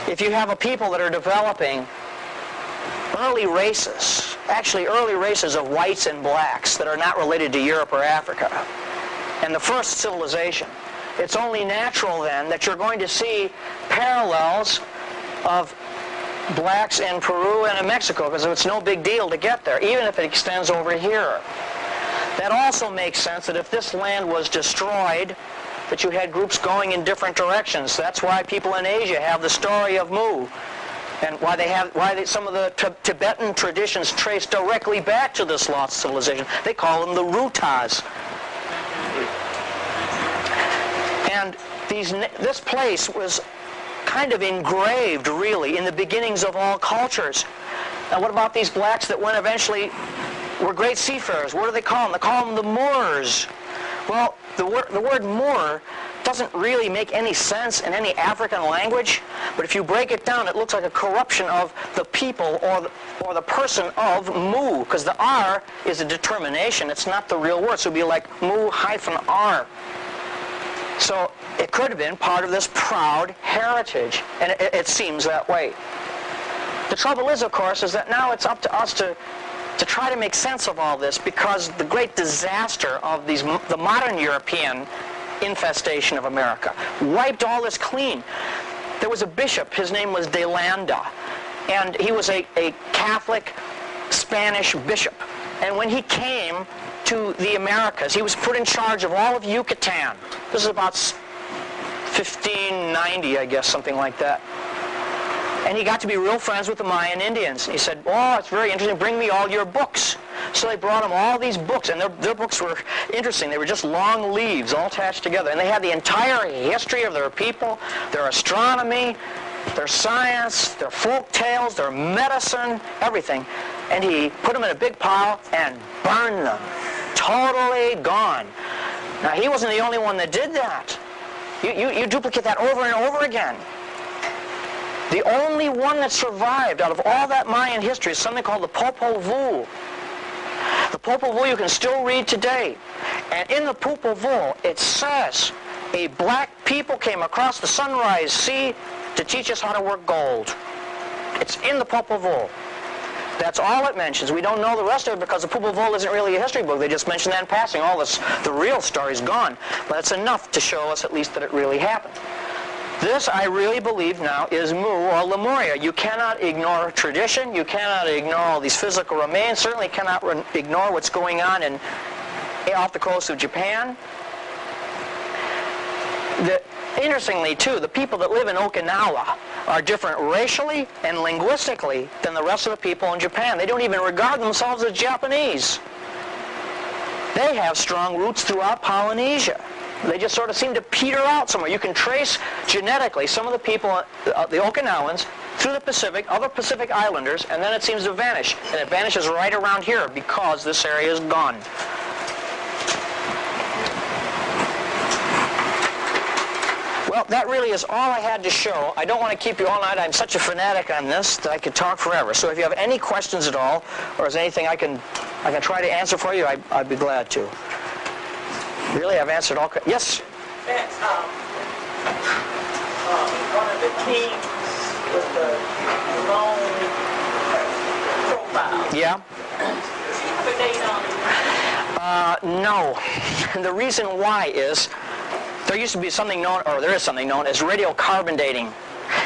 if you have a people that are developing early races, actually early races of whites and blacks that are not related to Europe or Africa, and the first civilization, it's only natural then that you're going to see parallels of blacks in Peru and in Mexico, because it's no big deal to get there, even if it extends over here. That also makes sense that if this land was destroyed, that you had groups going in different directions. That's why people in Asia have the story of Mu, and why some of the Tibetan traditions trace directly back to this lost civilization. They call them the Rutas. And this place was kind of engraved, really, in the beginnings of all cultures. Now, what about these blacks that went eventually, were great seafarers? What do they call them? They call them the Moors. Well, the word Moor doesn't really make any sense in any African language, but if you break it down, it looks like a corruption of the people or the person of Mu, because the R is a determination. It's not the real word, so it would be like Mu-R. So it could have been part of this proud heritage, and it seems that way. The trouble is, of course, is that now it's up to us to try to make sense of all this, because the great disaster of the modern European infestation of America wiped all this clean. There was a bishop, his name was De Landa, and he was a Catholic Spanish bishop. And when he came to the Americas, he was put in charge of all of Yucatan. This is about 1590, I guess, something like that. And he got to be real friends with the Mayan Indians. He said, "Oh, it's very interesting. Bring me all your books." So they brought him all these books, and their books were interesting. They were just long leaves all attached together. And they had the entire history of their people, their astronomy, their science, their folk tales, their medicine, everything. And he put them in a big pile and burned them. Totally gone. Now, he wasn't the only one that did that. You duplicate that over and over again. The only one that survived out of all that Mayan history is something called the Popol Vuh. The Popol Vuh you can still read today. And in the Popol Vuh, it says, a black people came across the Sunrise Sea to teach us how to work gold. It's in the Popol Vuh. That's all it mentions. We don't know the rest of it because the Popol Vuh isn't really a history book. They just mention that in passing. All this, the real story's gone. But it's enough to show us at least that it really happened. This, I really believe now, is Mu or Lemuria. You cannot ignore tradition. You cannot ignore all these physical remains. Certainly cannot ignore what's going on off the coast of Japan. Interestingly, too, the people that live in Okinawa are different racially and linguistically than the rest of the people in Japan. They don't even regard themselves as Japanese. They have strong roots throughout Polynesia. They just sort of seem to peter out somewhere. You can trace genetically some of the people, the Okinawans, through the Pacific, other Pacific Islanders, and then it seems to vanish. And it vanishes right around here because this area is gone. Well, that really is all I had to show. I don't want to keep you all night. I'm such a fanatic on this that I could talk forever. So if you have any questions at all, or is anything I can try to answer for you, I'd be glad to. Really, I've answered all. Yes. That's one of the kings with the long profile. Yeah. Have a date on it? No. The reason why is there used to be something known, or there is something known as radiocarbon dating.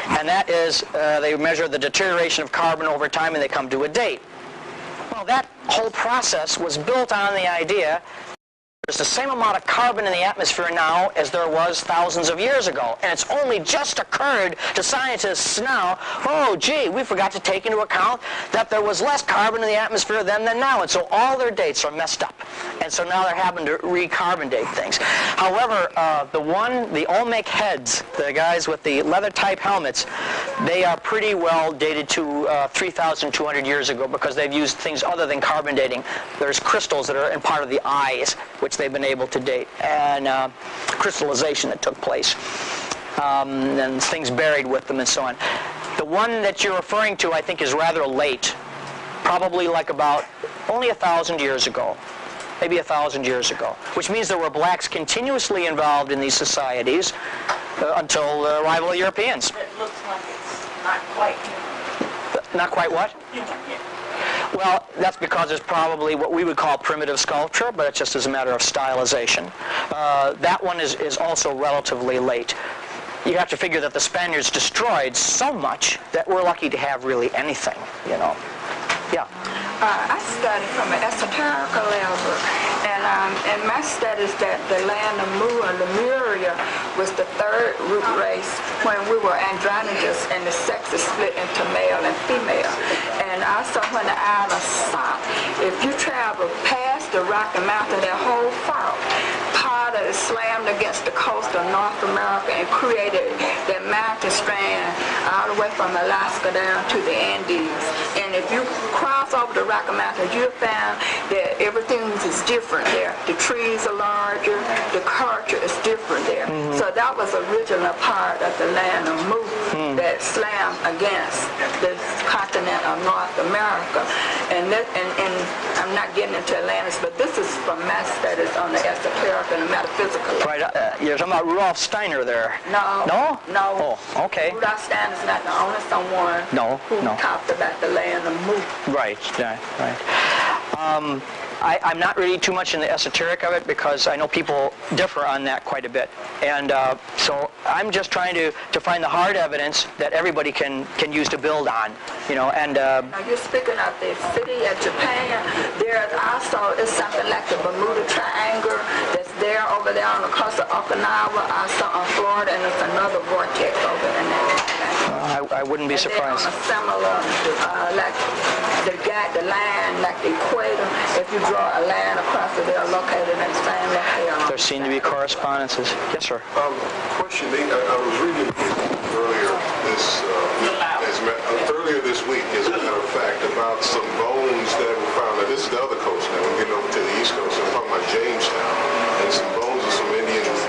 And that is, they measure the deterioration of carbon over time and they come to a date. Well, that whole process was built on the idea there's the same amount of carbon in the atmosphere now as there was thousands of years ago. And it's only just occurred to scientists now, oh, gee, we forgot to take into account that there was less carbon in the atmosphere then than now. And so all their dates are messed up. And so now they're having to recarbon date things. However, the Olmec heads, the guys with the leather-type helmets, they are pretty well dated to 3,200 years ago because they've used things other than carbon dating. There's crystals that are in part of the eyes, which they've been able to date, and crystallization that took place, and things buried with them and so on. The one that you're referring to, I think, is rather late, probably like about only 1,000 years ago, maybe 1,000 years ago, which means there were blacks continuously involved in these societies until the arrival of the Europeans. It looks like it's not quite. Not quite what? Human yet. Well, that's because it's probably what we would call primitive sculpture, but it's just as a matter of stylization. That one is also relatively late. You have to figure that the Spaniards destroyed so much that we're lucky to have really anything, you know. Yeah. I studied from an esoterical level, and in my studies that the land of Mu or Lemuria was the third root race when we were androgynous and the sexes split into male and female. And also when the island sunk, if you travel past the Rocky Mountain, that whole fault, part of it slammed against the coast of North America and created that mountain strand all the way from Alaska down to the Andes. And if you cross over the Rocky Mountains, you'll find that everything is different there. The trees are larger, the culture is different there. Mm-hmm. So that was original part of the land of Mu that slammed against the continent of North America. And I'm not getting into Atlantis, but this is from my studies on the esoteric and the metaphysical. Right, you're talking about Rudolf Steiner there. No. No? No. Oh, okay. Rudolf Steiner is not the only someone who talked about the land of Mu. Right, right. I'm not really too much in the esoteric of it because I know people differ on that quite a bit. And so I'm just trying to find the hard evidence that everybody can use to build on, you know, and... Now you're speaking of the city of Japan. There also is something like the Bermuda Triangle that's there over there on the coast of Okinawa, also on Florida, and it's another vortex over in there. I wouldn't be surprised. On a similar, like the line, like the equator, if you draw a line across it, they're located in the same location. There seem to be correspondences. Yes, sir. Question, I was reading earlier this week, as a matter of fact, about some bones that were found. Now, this is the other coast now. We're getting over to the East Coast. I'm talking about Jamestown. And some bones of some Indians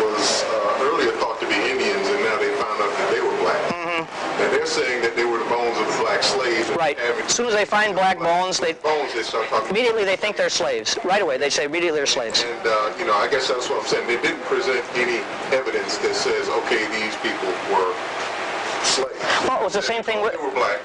was earlier thought to be Indians, and now they found out that they were black. Mm-hmm. And they're saying that they were the bones of the black slaves. Right. As soon as they find black bones, they start talking. Immediately they think they're slaves. Right away, they say immediately they're slaves. And, I guess that's what I'm saying. They didn't present any evidence that says, okay, these people were slaves. Well, it was the same thing with... They were black.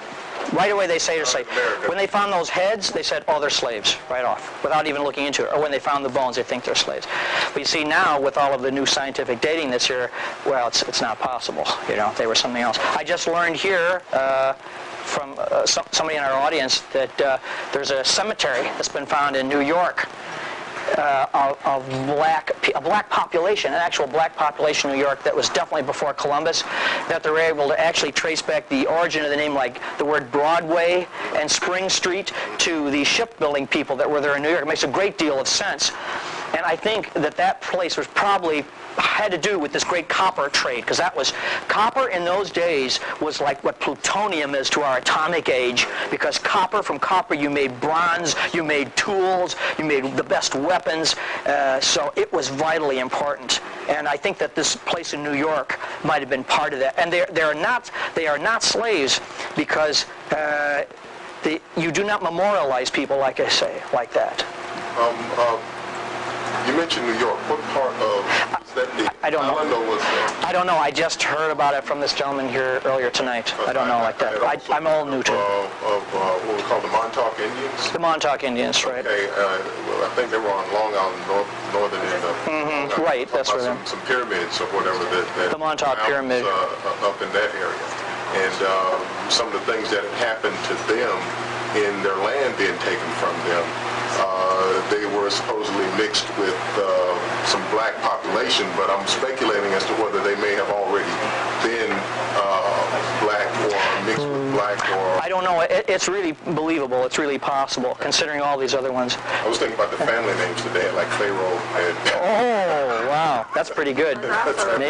Right away they say they're slaves. When they found those heads, they said, oh, they're slaves, right off, without even looking into it. Or when they found the bones, they think they're slaves. But you see now, with all of the new scientific dating that's here, well, it's not possible. You know, they were something else. I just learned here from somebody in our audience that there's a cemetery that's been found in New York of a black population, an actual black population in New York that was definitely before Columbus, that they were able to actually trace back the origin of the name, like the word Broadway and Spring Street, to the shipbuilding people that were there in New York. It makes a great deal of sense. And I think that place was probably had to do with this great copper trade, because copper in those days was like what plutonium is to our atomic age, because from copper you made bronze, you made tools, you made the best weapons, so it was vitally important. And I think that this place in New York might have been part of that. And they are not slaves, because you do not memorialize people, like I say, like that. You mentioned New York. What part of that? I don't know. Was I don't know. I just heard about it from this gentleman here earlier tonight. I don't know like that. I'm all new to it. Of what we call the Montauk Indians? The Montauk Indians, right. Okay. Well, I think they were on Long Island, northern end of... Right, that's where they're... Some pyramids or whatever that the Montauk Pyramid. Up in that area. And some of the things that had happened to them in their land being taken from them, they were supposedly mixed with some black population, but I'm speculating as to whether they may have already been black or mixed with black or... I don't know. It's really believable. It's really possible, considering all these other ones. I was thinking about the family names that they had, like Pharaoh and... Oh, wow. That's pretty good.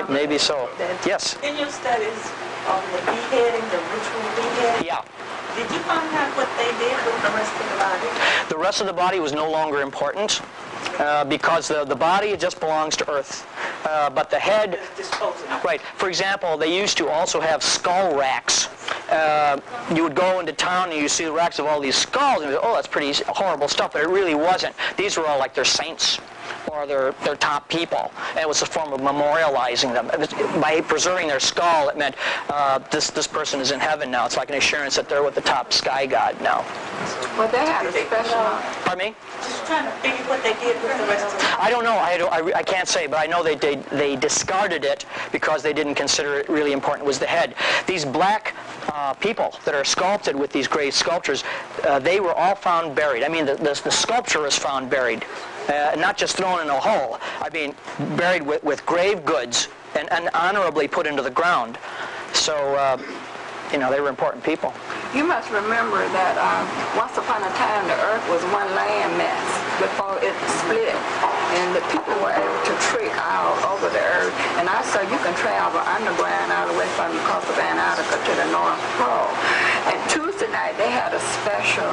Maybe so. Yes? In your studies on the beheading, the ritual beheading, Yeah. did you find out what they did with the rest of the body? The rest of the body was no longer important, because the body just belongs to Earth. But the head... Disposing of it. Right. For example, they used to also have skull racks. You would go into town and you see the racks of all these skulls, and you go, oh, that's pretty horrible stuff, but it really wasn't. These were all like their saints or their top people, and it was a form of memorializing them. By preserving their skull, it meant this person is in heaven now. It's like an assurance that they're with the top sky god now. Well, they had a special... Pardon me? Just trying to figure what they did with the rest of the body. I don't know. I can't say, but I know they discarded it because they didn't consider it really important. It was the head. These black people that are sculpted with these great sculptures, they were all found buried. I mean, the sculpture is found buried, not just thrown in a hole. I mean, buried with grave goods and honorably put into the ground. So, they were important people. You must remember that once upon a time the earth was one land mass before it split, and the people were able to trek all over the earth. And also you can travel underground all the way from the coast of Antarctica to the North Pole. And Tuesday night they had a special,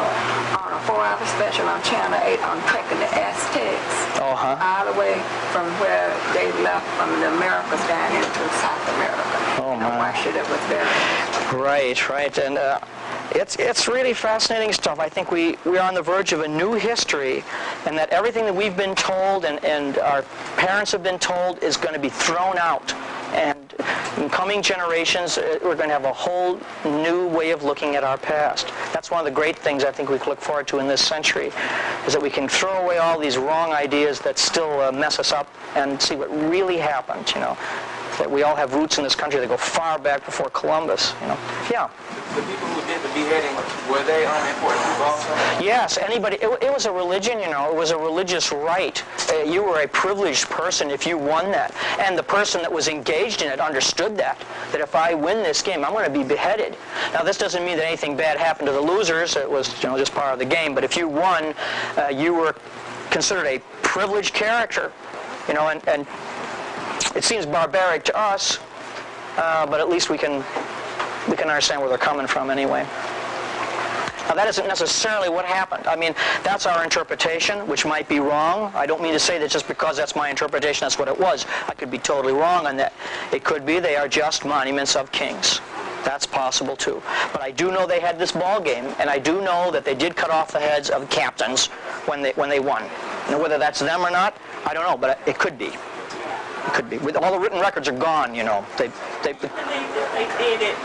on a 4-hour special on Channel 8 on tracking the Aztecs all the way from where they left from the Americas down into South America. Oh, my. And watched it. It was very interesting. Right. And it's really fascinating stuff. I think we are on the verge of a new history, and that everything that we've been told and our parents have been told is going to be thrown out. And in coming generations, we're going to have a whole new way of looking at our past. That's one of the great things I think we can look forward to in this century, is that we can throw away all these wrong ideas that still mess us up and see what really happened, That we all have roots in this country that go far back before Columbus, Yeah. The people who did the beheading, were they unimportant people also? Yes, anybody. It was a religion, It was a religious rite. You were a privileged person if you won that. And the person that was engaged in it understood that if I win this game, I'm going to be beheaded. Now, this doesn't mean that anything bad happened to the losers. It was, just part of the game. But if you won, you were considered a privileged character, and it seems barbaric to us, but at least we can understand where they're coming from anyway. Now, that isn't necessarily what happened. I mean, that's our interpretation, which might be wrong. I don't mean to say that just because that's my interpretation, that's what it was. I could be totally wrong on that. It could be they are just monuments of kings. That's possible too. But I do know they had this ball game, and I do know that they did cut off the heads of captains when they won. Now, whether that's them or not, I don't know, but it could be. It could be. All the written records are gone, They did it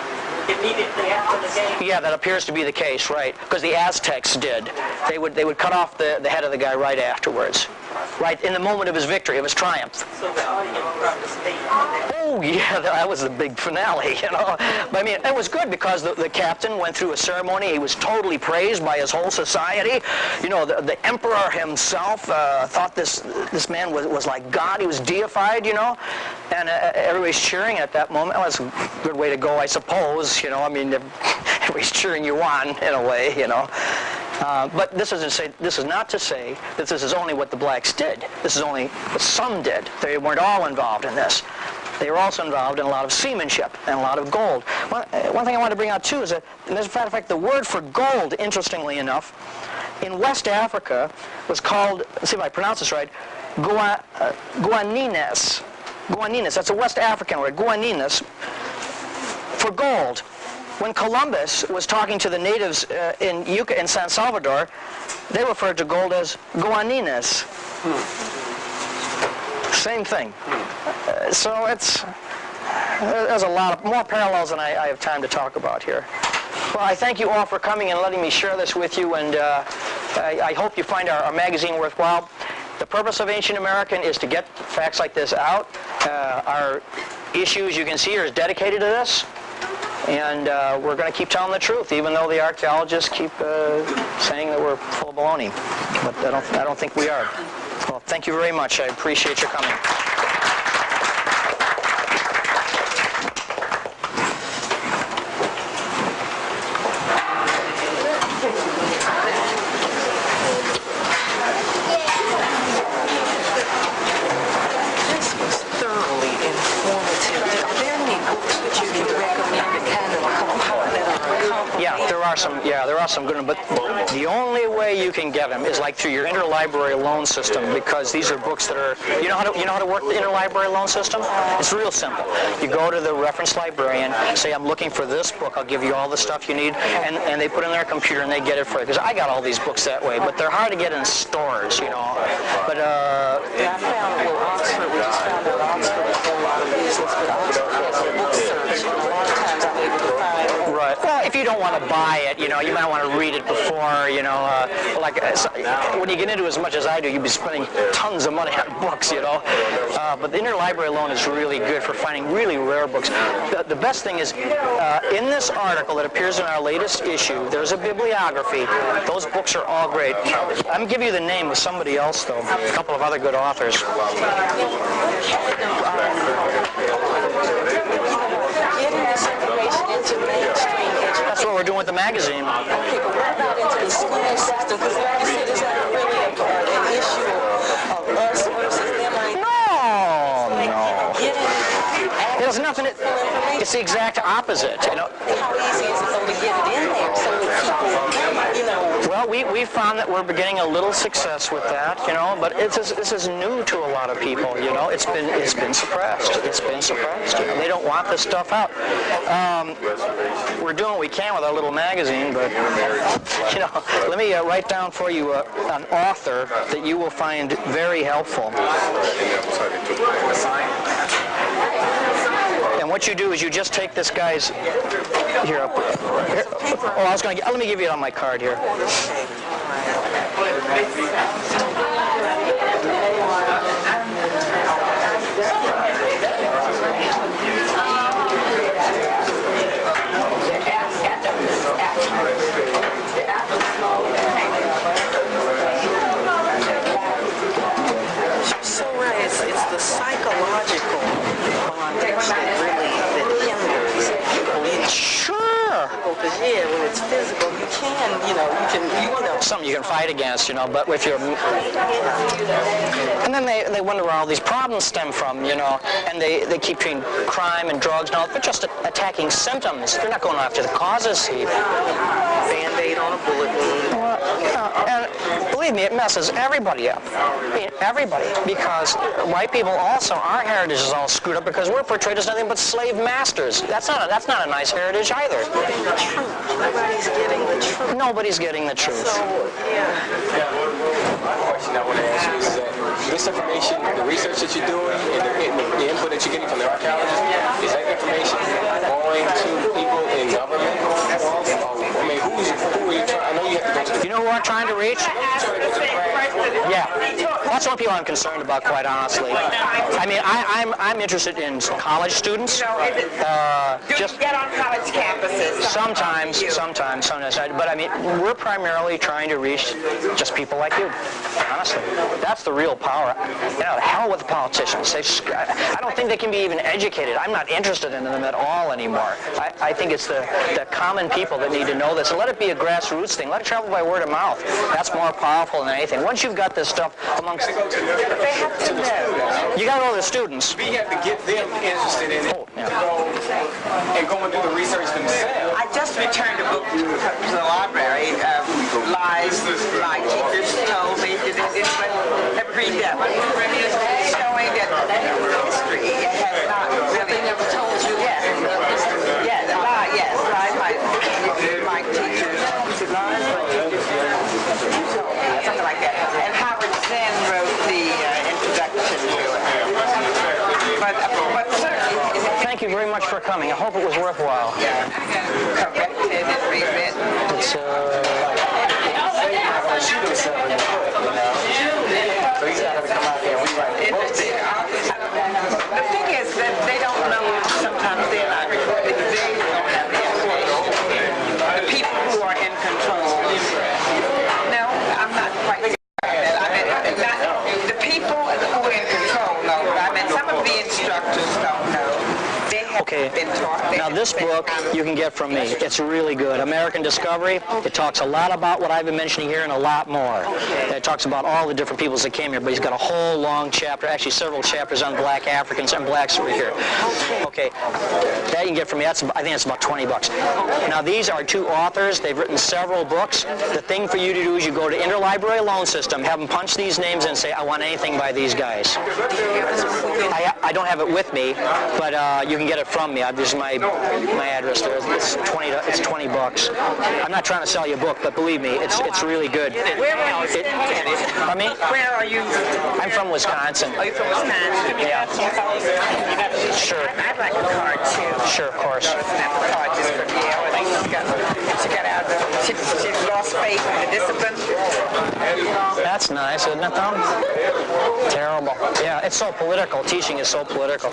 immediately after the game. Yeah, that appears to be the case, right? Because the Aztecs did. They would cut off the head of the guy right afterwards, right in the moment of his victory, of his triumph. So the audience probably stayed. Oh yeah, that was the big finale, But I mean, it was good because the captain went through a ceremony. He was totally praised by his whole society. The emperor himself thought this man was like God. He was deified, and everybody's cheering at that moment. Well, that's a good way to go, I suppose. I mean, everybody's cheering you on in a way, But this is not to say that this is only what the blacks did. This is only what some did. They weren't all involved in this. They were also involved in a lot of seamanship and a lot of gold. One thing I want to bring out too is that, as a matter of fact, the word for gold, interestingly enough, in West Africa was called, let's see if I pronounce this right, guanines. Guanines, that's a West African word, guanines, for gold. When Columbus was talking to the natives in San Salvador, they referred to gold as guanines. Same thing. So there's a lot of more parallels than I have time to talk about here. Well, I thank you all for coming and letting me share this with you, and I hope you find our magazine worthwhile. The purpose of Ancient American is to get facts like this out. Our issue, as you can see here, is dedicated to this. And we're going to keep telling the truth, even though the archaeologists keep saying that we're full of baloney. But I don't think we are. Well, thank you very much. I appreciate your coming. This was thoroughly informative. Are there any books that you can recommend to kind of compile it or complement? Yeah, there are some good ones, but the only way you can get them is like through your interlibrary loan system, because these are books that are, you know how to work the interlibrary loan system? It's real simple. You go to the reference librarian, say, I'm looking for this book, I'll give you all the stuff you need, and they put it in their computer and they get it for you. Because I got all these books that way, but they're hard to get in stores, you know. But Yeah, I found in Oxford, we just found out Oxford has done a lot of business, but Oxford has a book search, and a lot of times I'm able to find. right. Well, if you don't want to buy it, you know, you might want to read it before, you know. When you get into as much as I do, you'd be spending tons of money on books, you know. But the interlibrary loan is really good for finding really rare books. The best thing is, in this article that appears in our latest issue, there's a bibliography. Those books are all great. I'm giving you the name of somebody else, though, a couple of other good authors. Getting this information into mainstream education. That's what we're doing with the magazine. Okay, but what about into the school system? Because like you said, it's not really an issue of us versus them. No. There's nothing. It's the exact opposite. You know. How easy is it though to get it in there so that people, you know? Well, we found that we're beginning a little success with that, you know. But this is new to a lot of people, you know. It's been suppressed. It's been suppressed. You know? They don't want this stuff out. We're doing what we can with our little magazine, but you know, let me write down for you an author that you will find very helpful. And what you do is you just take this guy's here. Let me give you it on my card here. So right, it's the psychological bondage that hinders people. Sure. Because yeah, when it's physical, you can, you know. Something you can fight against, you know, but if you're... And then they wonder where all these problems stem from, you know, and they keep treating crime and drugs and all, but just attacking symptoms. They're not going after the causes, see. Band-Aid on a bullet wound. And believe me, it messes everybody up. I mean, everybody. Because white people also, our heritage is all screwed up because we're portrayed as nothing but slave masters. That's not a nice heritage either. The truth. Nobody's getting the truth. Nobody's getting the truth. So, yeah. One question I want to ask you is that this information, the research that you're doing, and the input that you're getting from the archaeologists, is that information going to people in government? I mean, who are you trying? I know you have to go to the... You know who I'm trying to reach? Trying to go to the craft. Yeah, that's one people I'm concerned about, quite honestly. I mean, I'm interested in college students. Do you get on college campuses? Sometimes. But I mean, we're primarily trying to reach just people like you. Honestly, that's the real power. You know, the hell with the politicians. I don't think they can be even educated. I'm not interested in them at all anymore. I think it's the common people that need to know this, and let it be a grassroots thing. Let it travel by word of mouth. That's more powerful than anything. Once you've got this stuff amongst, They have to know. you got all the students. We have to get them interested in it Yeah. and go and do the research themselves. I just returned a book to the library. Lies my teachers told me to do this, but never read that one. Showing that history has not really never told you. Yes, lies my teachers. Lies my teachers. Something like that. And Howard Zinn wrote the introduction to it. But certainly, Thank you very much for coming. I hope it was worthwhile. corrected and rewritten. It's She do something, you know. So he's not gonna come out there and rewrite the books. The thing is that they don't know, sometimes they're not, they don't have the information. The people who are in control. No, I'm not quite sure that. I mean, not, the people who are in control know, but I mean, some of the instructors don't know. They have Okay. been taught. Now this book you can get from me. It's really good. American Discovery. It talks a lot about what I've been mentioning here and a lot more. It talks about all the different peoples that came here, but he's got a whole long chapter, actually several chapters on black Africans and blacks who were here. Okay, that you can get from me. I think it's about $20. Now these are two authors. They've written several books. The thing for you to do is you go to Interlibrary Loan System, have them punch these names in and say, I want anything by these guys. I don't have it with me, but you can get it from me. This is my address there. It's $20. I'm not trying to sell you a book, but believe me, it's really good. Where are you? I mean, Where are you? I'm from Wisconsin. Are you from Wisconsin? Yeah. Sure. I'd like a card too. Sure, of course. Snap a card just for Gail. I think she got out of she lost faith in the discipline. That's nice, isn't it, though? Terrible. Yeah, it's so political. Teaching is so political.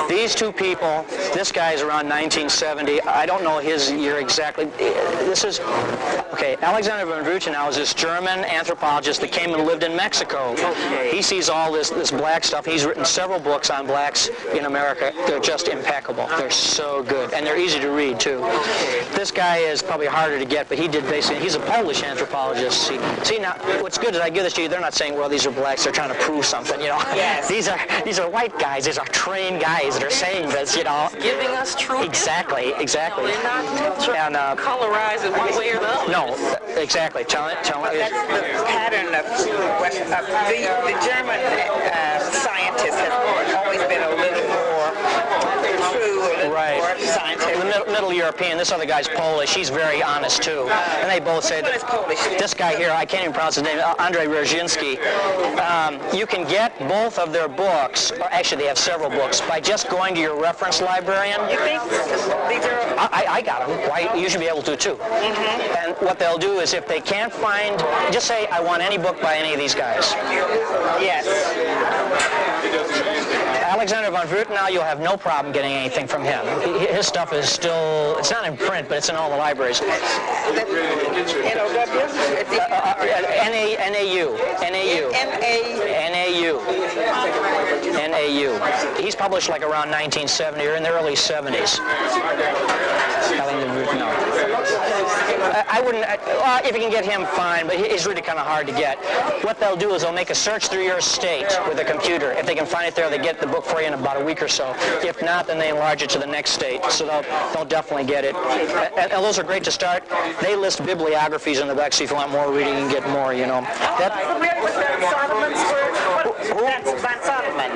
These two people, this guy's around 1970. I don't know his year exactly. This is, okay, Alexander von Rutenau is this German anthropologist that came and lived in Mexico. He sees all this black stuff. He's written several books on blacks in America. They're just impeccable. They're so good. And they're easy to read, too. This guy is probably harder to get, but he did basically, he's a Polish anthropologist. See now, what's good is I give this to you, they're not saying, well, these are blacks, they're trying to prove something, you know. Yes. These are white guys, these are trained guys that are saying this, you know. Giving us truth. Exactly. They're not trying to colorize it one way or the other. No, exactly. Tell it. That's the pattern of the German scientists have always been a little more true, a little more scientific. The middle European, this other guy's Polish, he's very honest too. And they both say Which one is Polish? this guy here, I can't even pronounce his name, Andrzej Wierzyński. You can get both of their books, or actually they have several books, by just going to your reference librarian. You think these are? I got them. Why? You should be able to too. And what they'll do is if they can't find, just say, I want any book by any of these guys. Yes. Alexander von Rutenau, you'll have no problem getting anything from him. His stuff is still, it's not in print, but it's in all the libraries. NAU. He's published like around 1970 or in the early 70s. I wouldn't, if you can get him, fine, but he's really kind of hard to get. What they'll do is they'll make a search through your state with a computer. If they can find it there, they get the book for you in about a week or so. If not, then they enlarge it to the next state, so they'll definitely get it. And those are great to start. They list bibliographies in the back, so if you want more reading, you can get more, you know. That's Van Soderman.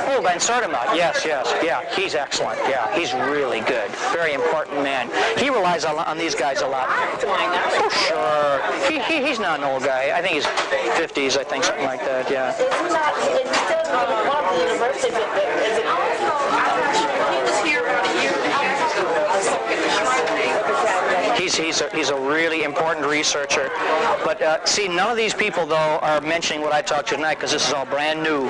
Oh, Van Soderman, yes, yeah, he's excellent, yeah, he's really good, very important man. He relies on these guys a lot. Oh, sure, he's not an old guy, I think he's 50s, I think, something like that, yeah. Is he still one of the universities? He was here about a year. He's a really important researcher. But see, none of these people though are mentioning what I talked to tonight because this is all brand new.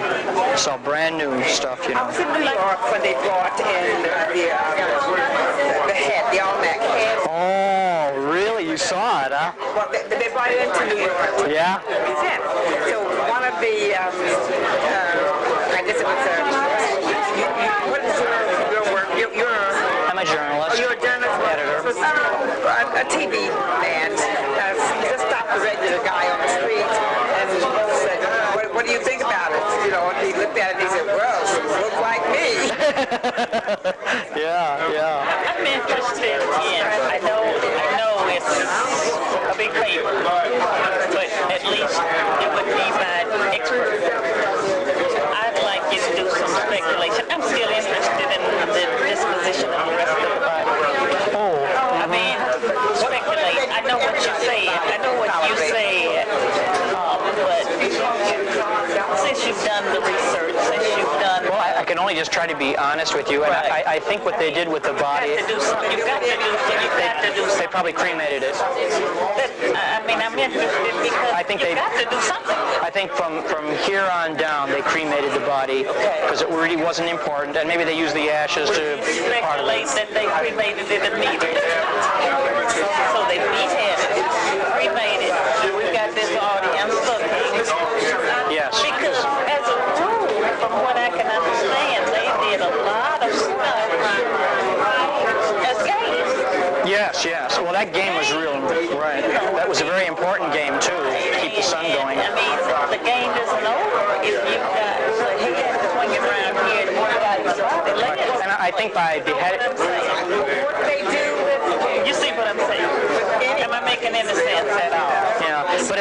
It's all brand new stuff, you I know. was in New York when they brought in the head, the Almanac head. Oh, really? You saw it, huh? Well, they brought it into New York. Yeah? So one of the, I guess it was, what is your work? I'm a journalist. You're a journalist? Editor. So a TV man just stopped a regular guy on the street and said, what do you think about it? You know, and he looked at it and he said, well, it looks like me. Yeah. I'm interested in, I know it's a big paper, but at least it would be by experts. I'd like you to do some speculation. I'm still interested in the disposition of the rest of the body. I mean, speculate. I know what you said. I know what you said. But since you've done the research, Well, I can only just try to be honest with you, and I think what they did with the body, you've got to do something. they probably cremated it. I mean, I'm interested because you've got to do something. I think from here on down, they cremated the body because it really wasn't important, and maybe they used the ashes to Speculate that they cremated it immediately. So they beheaded it, cremated it. We've got this audience looking. Yes. Because as a rule, from what I can understand, they did a lot of stuff as games. Yes. Well, that game was real, right. That was a very important game, too, to keep the sun going. I mean, the game isn't over if you've got the head swinging around here and you've got the body. And I think by beheading... What they do with You see what I'm saying? Am I making any sense at all? Yeah, but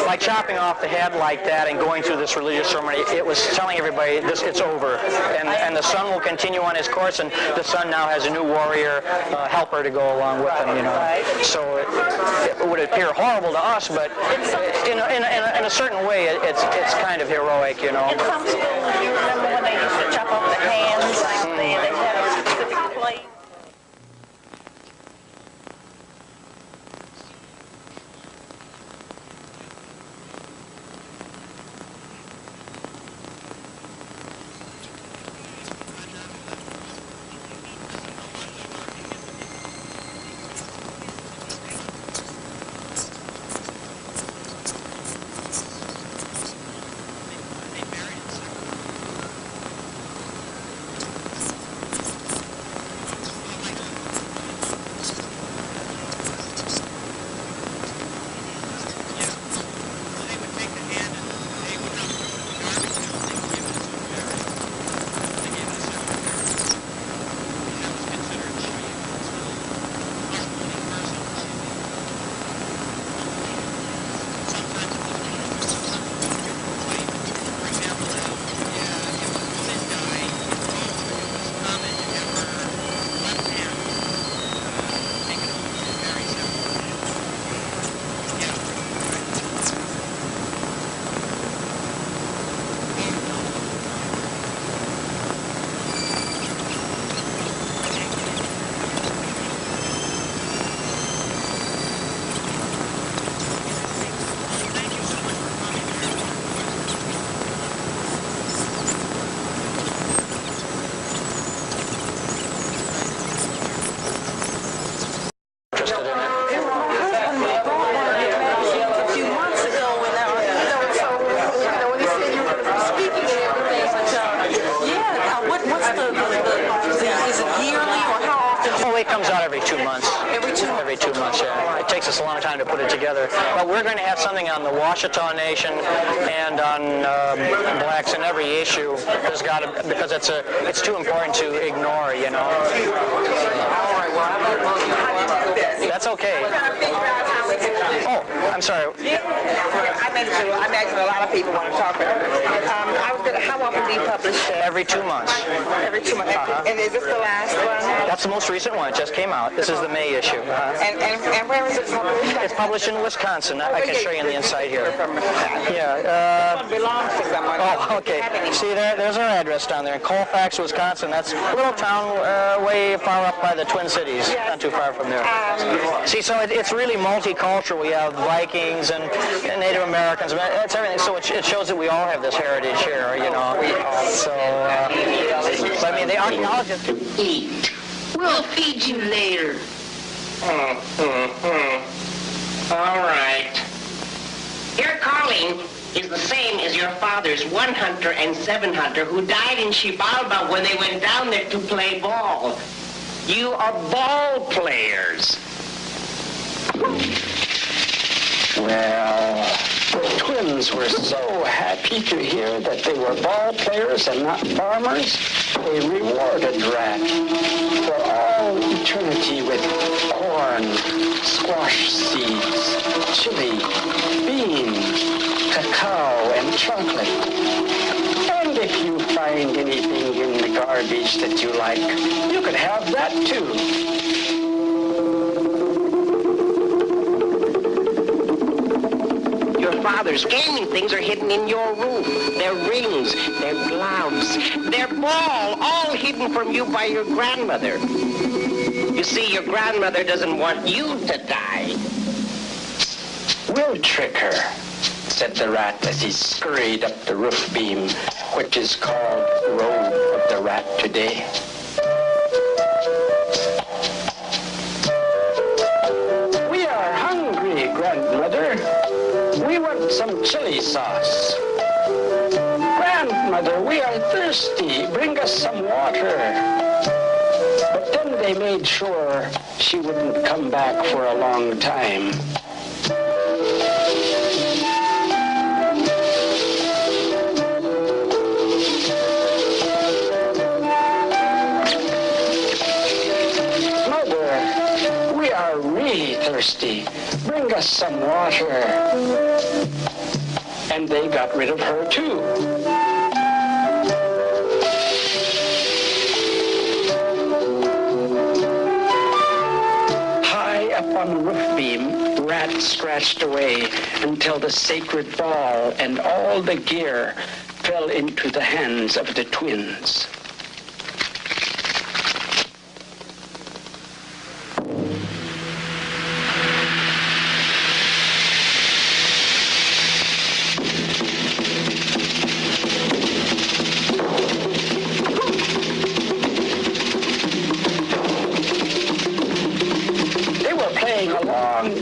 by chopping off the head like that and going through this religious ceremony, it was telling everybody it's over, and the sun will continue on his course, and the sun now has a new warrior helper to go along with him, you know. So it would appear horrible to us, but in a certain way, it's kind of heroic, you know. In some schools, you remember when they used to chop off the hands? They had a specific place. Every 2 months, yeah. It takes us a long time to put it together. But we're going to have something on the Washita Nation and on blacks in every issue. There's got to, because it's too important to ignore, you know. That's okay. Oh, I'm sorry. I imagine a lot of people want to talk about it. How often do you publish? Every 2 months. Every 2 months. And is this the last one? That's the most recent one. It just came out. This is the May issue. And where is it published? It's published in Wisconsin. I can show you on the inside here. Yeah. belongs to someone. Oh, okay. See, there's our address down there in Colfax, Wisconsin. That's a little town way far up by the Twin Cities, not too far from there. See, so it's really multicultural. We have Vikings and Native Americans. It's everything. So it shows that we all have this heritage here, you know. So, but I mean, the archaeologists... Eat. We'll feed you later. All right. Your calling is the same as your father's, 1 hunter and 7 hunter, who died in Xibalba when they went down there to play ball. You are ball players. Well, the twins were so happy to hear that they were ball players and not farmers, they rewarded Rat for all eternity with corn, squash seeds, chili, beans, cacao, and chocolate. And if you find anything in the garbage that you like, you could have that too. Father's gaming things are hidden in your room. Their rings, their gloves, their ball, all hidden from you by your grandmother. You see, your grandmother doesn't want you to die. We'll trick her, said the rat as he scurried up the roof beam, which is called Road of the Rat today. We are hungry, grandmother. We want some chili sauce. Grandmother, we are thirsty. Bring us some water. But then they made sure she wouldn't come back for a long time. Mother, we are really thirsty. Bring us some water. And they got rid of her too. High up on the roof beam, Rat scratched away until the sacred ball and all the gear fell into the hands of the twins.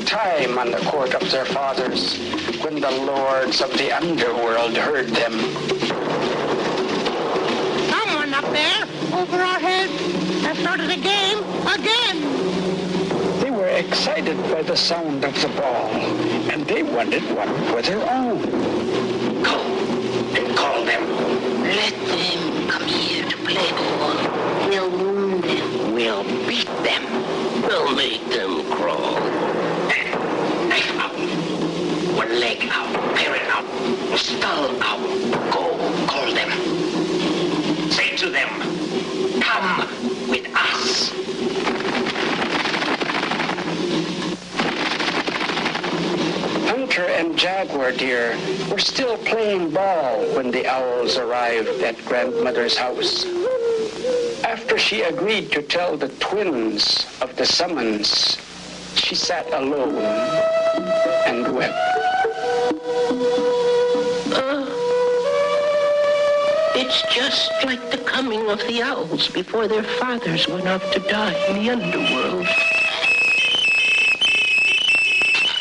Time on the court of their fathers when the lords of the underworld heard them. Someone up there, over our heads, has started a game again. They were excited by the sound of the ball, and they wanted one for their own. Go and call them. Let them come here to play ball. We'll wound them. We'll beat them. We'll make them crawl. Knife out. One leg out. Parrot out. Skull out. Go call them. Say to them, come with us. Hunter and Jaguar Deer were still playing ball when the owls arrived at grandmother's house. After she agreed to tell the twins of the summons, she sat alone and wept. It's just like the coming of the owls before their fathers went off to die in the underworld.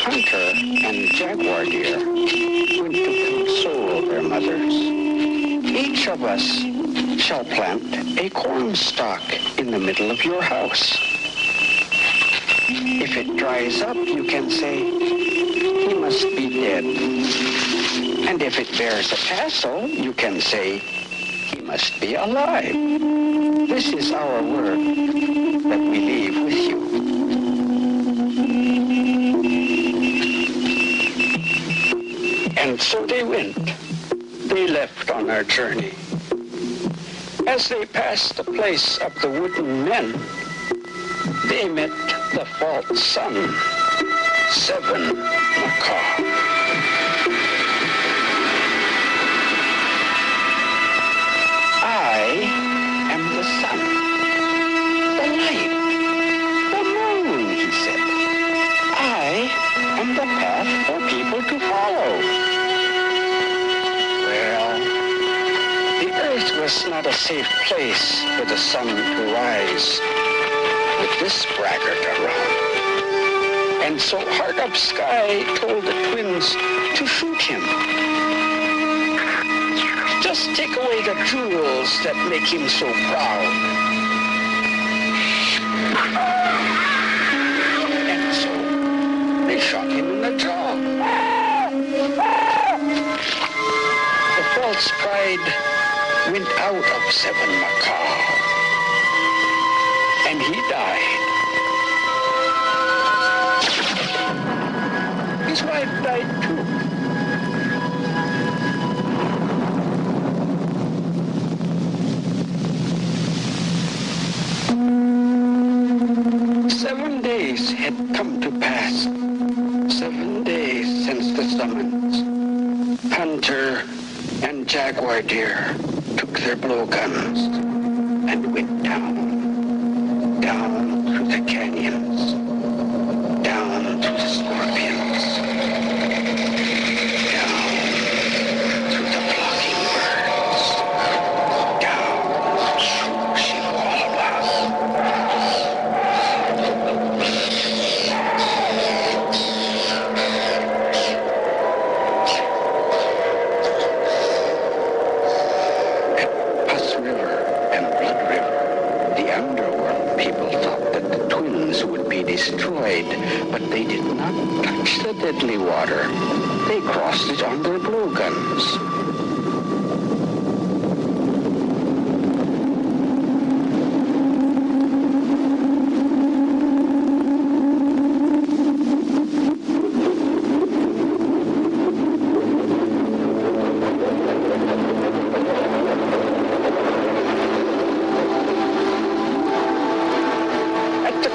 Hunter and Jaguar Deer went to console their mothers. Each of us shall plant a corn stalk in the middle of your house. If it dries up, you can say, he must be dead. And if it bears a tassel, you can say, he must be alive. This is our word that we leave with you. And so they went. They left on their journey. As they passed the place of the wooden men, they met the false sun, 7 Macaw. was not a safe place for the sun to rise with this braggart around. And so Heart Up Sky told the twins to shoot him. Just take away the jewels that make him so proud. And so they shot him in the jaw. The false pride went out of Seven Macaw, and he died. His wife died too. 7 days had come to pass. 7 days since the summons. Hunter and Jaguar Deer took their blowguns and went down through the canyons, down through the scorpions, down through the flocking birds, down through Chihuahua. Destroyed, but they did not touch the deadly water. They crossed it on their blowguns.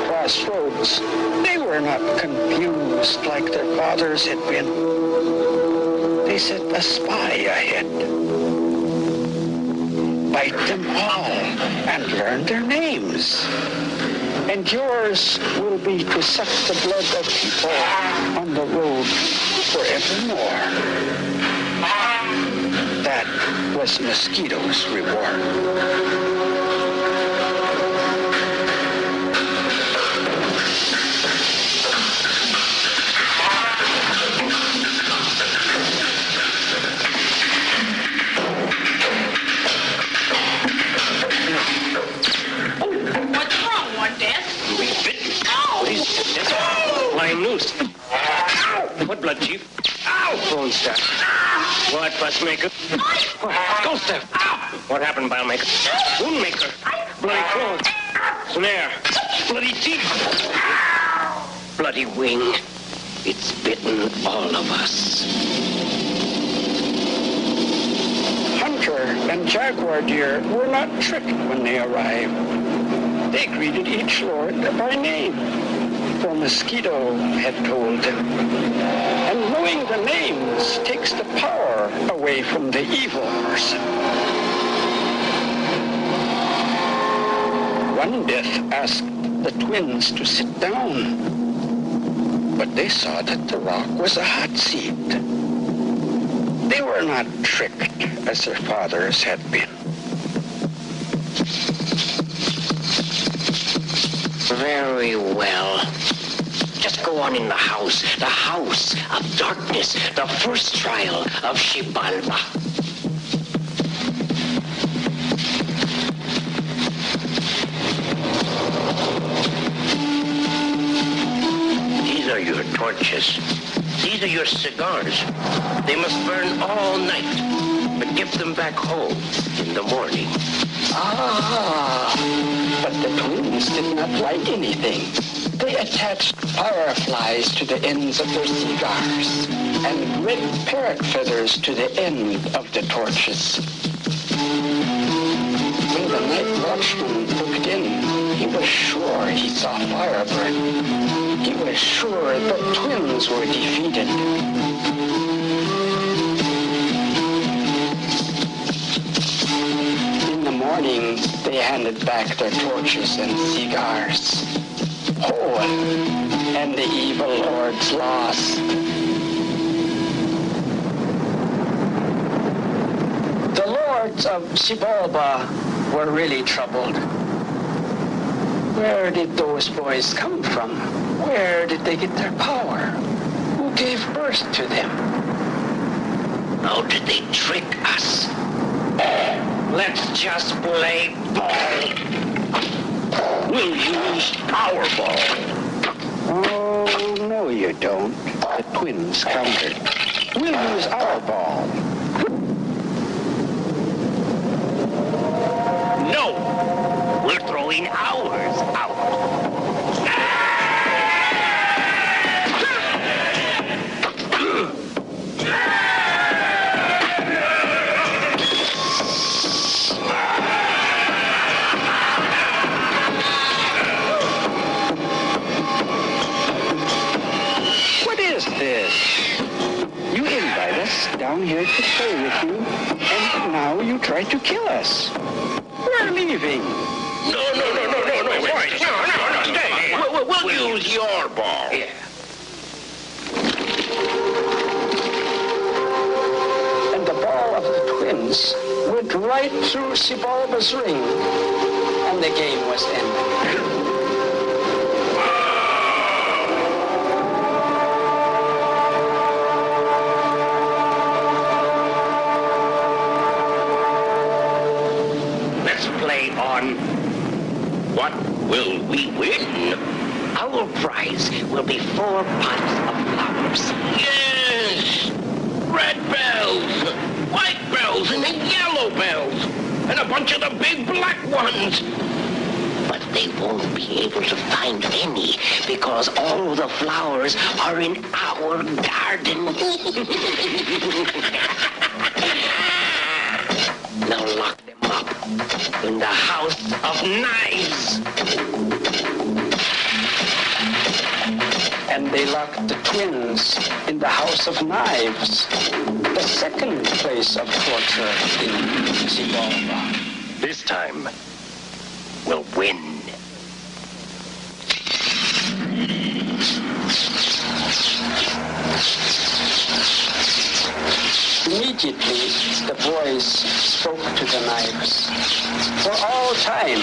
Crossroads, they were not confused like their fathers had been. They set a spy ahead. Bite them all and learn their names. And yours will be to suck the blood of people on the road forevermore. That was Mosquito's reward. Flying noose. What blood, Chief? Ow! Bone staff. What, Fussmaker? Ghost staff. What happened, Bile-maker? Wound maker. Bloody clothes. Snare. Bloody teeth. Bloody wing. It's bitten all of us. Hunter and Jaguar Deer were not tricked when they arrived. They greeted each lord by name, for Mosquito had told them. And knowing the names takes the power away from the evil person. One Death asked the twins to sit down, but they saw that the rock was a hot seat. They were not tricked as their fathers had been. Very well. Just go on in the house of darkness, the first trial of Xibalba. These are your torches. These are your cigars. They must burn all night, but give them back home in the morning. Ah, but the twins did not light anything. They attached fireflies to the ends of their cigars and red parrot feathers to the end of the torches. When the night watchman looked in, he was sure he saw fire burn. He was sure the twins were defeated. In the morning, they handed back their torches and cigars. Oh, and the evil lords lost. The Lord birds of Xibalba were really troubled. Where did those boys come from? Where did they get their power? Who gave birth to them? How did they trick us? Let's just play ball. We'll use our ball. Oh, no you don't. The twins countered. We'll use our ball. No, we're throwing ours out. What is this? You invite us down here to play with you, and now you try to kill us. We're leaving. No, boys. No, stay. We'll use your ball. Yeah. And the ball of the twins went right through Xibalba's ring, and the game was ended. Play on what will we win? Our prize will be 4 pots of flowers. Yes! Red bells, white bells, and the yellow bells, and a bunch of the big black ones. But they won't be able to find any because all the flowers are in our garden. Now lock them up in the house of knives. And they locked the twins in the house of knives, the second place of torture in Xibalba. This time, we'll win. Immediately, the boys spoke to the knives. For all time,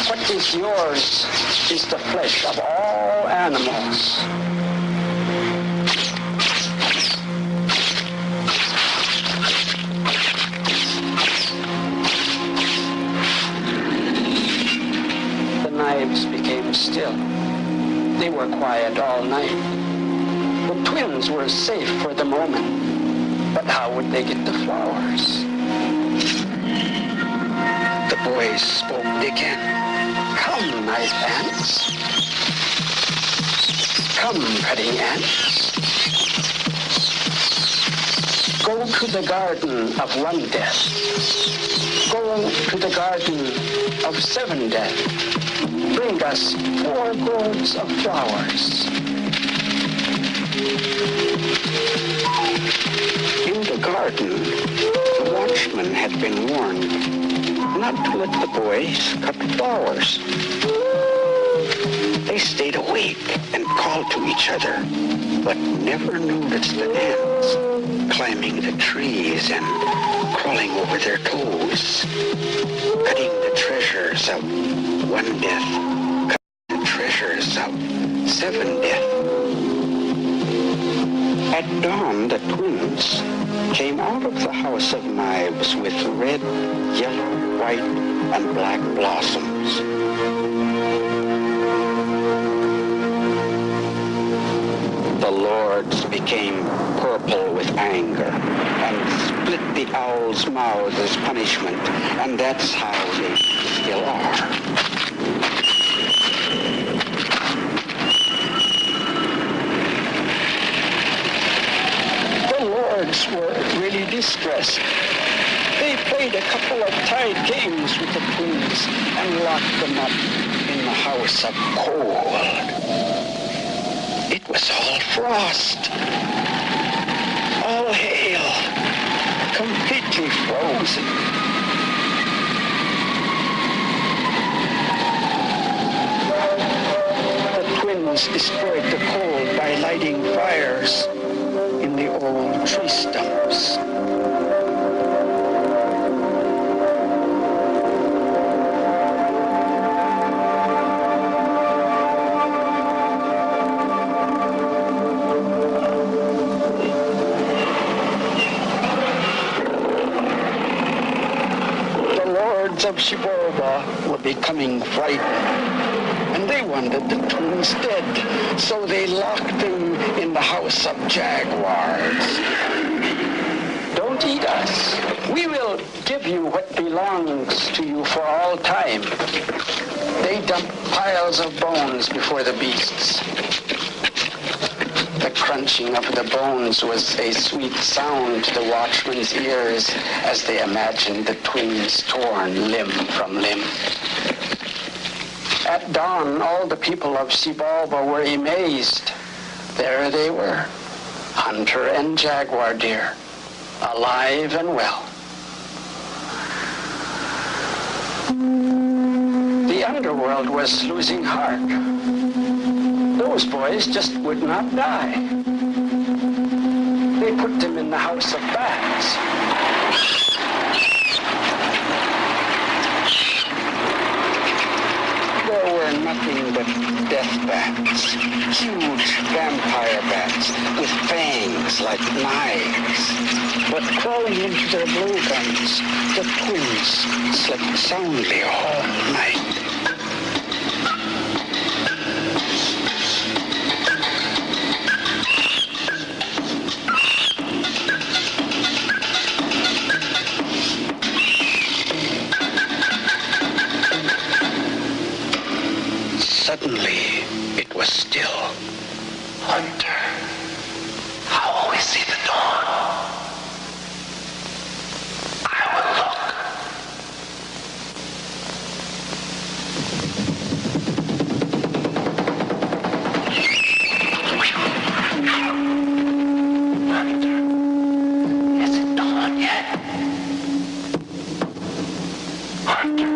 what is yours is the flesh of all animals. The knives became still. They were quiet all night. The twins were safe for the moment. But how would they get the flowers? The boys spoke again. Come, knife ants. Come, cutting ants. Go to the garden of 1 death. Go to the garden of 7 death. Bring us 4 gourds of flowers. In the garden, the watchman had been warned not to let the boys cut flowers. They stayed awake and called to each other, but never noticed the ants climbing the trees and crawling over their toes, cutting the treasures of 1 death, cutting the treasures of 7 death. At dawn, the twins came out of the house of knives with red, yellow, white, and black blossoms. The lords became purple with anger and split the owls' mouths as punishment, and that's how they still are. Were really distressed. They played a couple of tied games with the twins and locked them up in the house of cold. It was all frost, all hail, completely frozen. The twins destroyed the cold by lighting fires in the old tree stumps. birds of Xibalba were becoming frightened, and they wanted the twins dead, so they locked them in the house of jaguars. Don't eat us. We will give you what belongs to you for all time. They dumped piles of bones before the beasts. The crunching of the bones was a sweet sound to the watchmen's ears as they imagined the twins torn limb from limb. At dawn, all the people of Xibalba were amazed. There they were, hunter and jaguar deer, alive and well. The underworld was losing heart. Those boys just would not die. They put them in the house of bats. There were nothing but death bats, huge vampire bats with fangs like knives. But crawling into their blowguns, the twins slept soundly all night. Suddenly, it was still. Hunter, how will we see the dawn? I will look. Hunter, is it dawn yet? Hunter,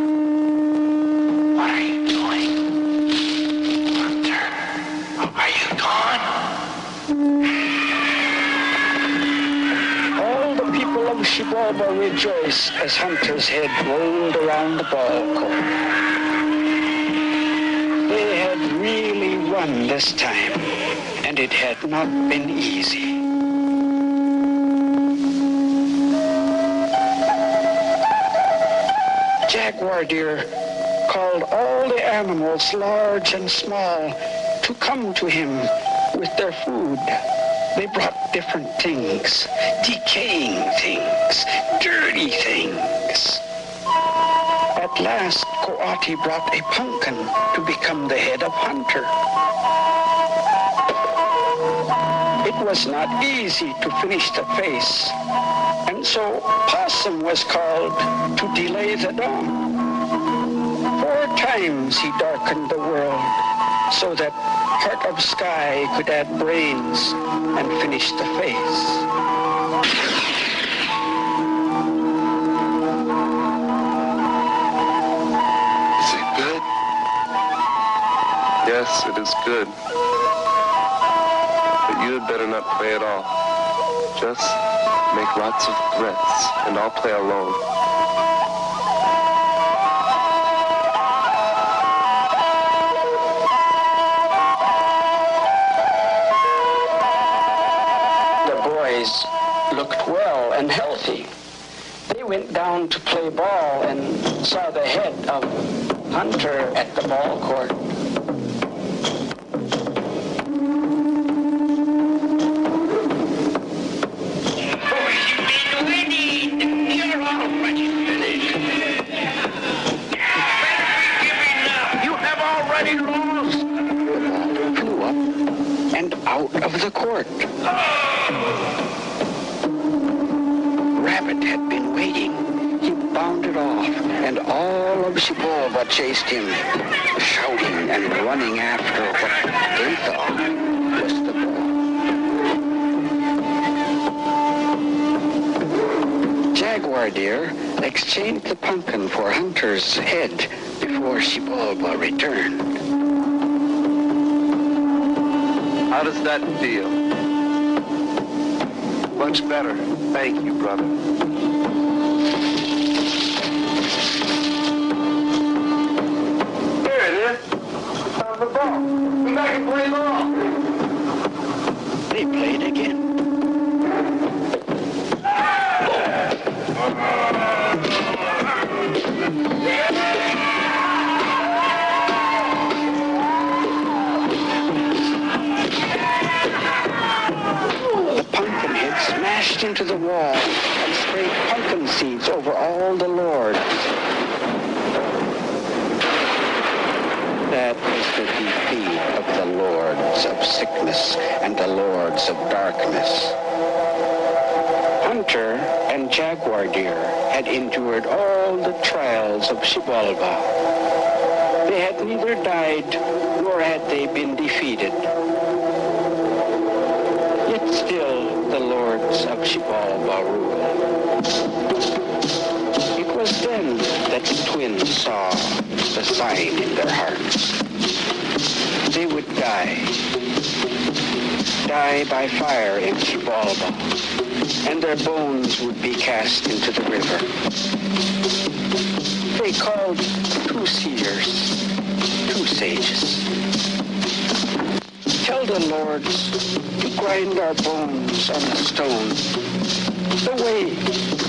what are you doing? Are you gone? All the people of Xibalba rejoiced as Hunter's head rolled around the ball court. They had really won this time, and it had not been easy. Jaguar deer called all the animals, large and small, to come to him with their food. They brought different things, decaying things, dirty things. At last, Coati brought a pumpkin to become the head of Hunter. It was not easy to finish the face, and so Possum was called to delay the dawn. 4 times he darkened the world, so that Heart of Sky could add brains and finish the face. Is it good? Yes, it is good. But you had better not play at all. Just make lots of threats, and I'll play alone. Looked well and healthy. They went down to play ball and saw the head of Hunter at the ball court. You're already finished. You have already lost. The ball flew up and out of the court. Rabbit had been waiting. He bounded off, and all of Xibalba chased him, shouting and running after what they thought was the ball. Jaguar deer exchanged the pumpkin for Hunter's head before Xibalba returned. How does that feel? Much better. Thank you, brother. Here it is. Found the ball. Come back and play ball. They played again. to the wall and sprayed pumpkin seeds over all the lords. That was the defeat of the lords of sickness and the lords of darkness. Hunter and jaguar deer had endured all the trials of Xibalba. They had neither died nor had they been defeated. Yet still the lords of Xibalba ruled. It was then that the twins saw the sign in their hearts. They would die by fire in Xibalba, and their bones would be cast into the river. They called 2 seers, 2 sages. Tell the lords to grind our bones on the stone, the way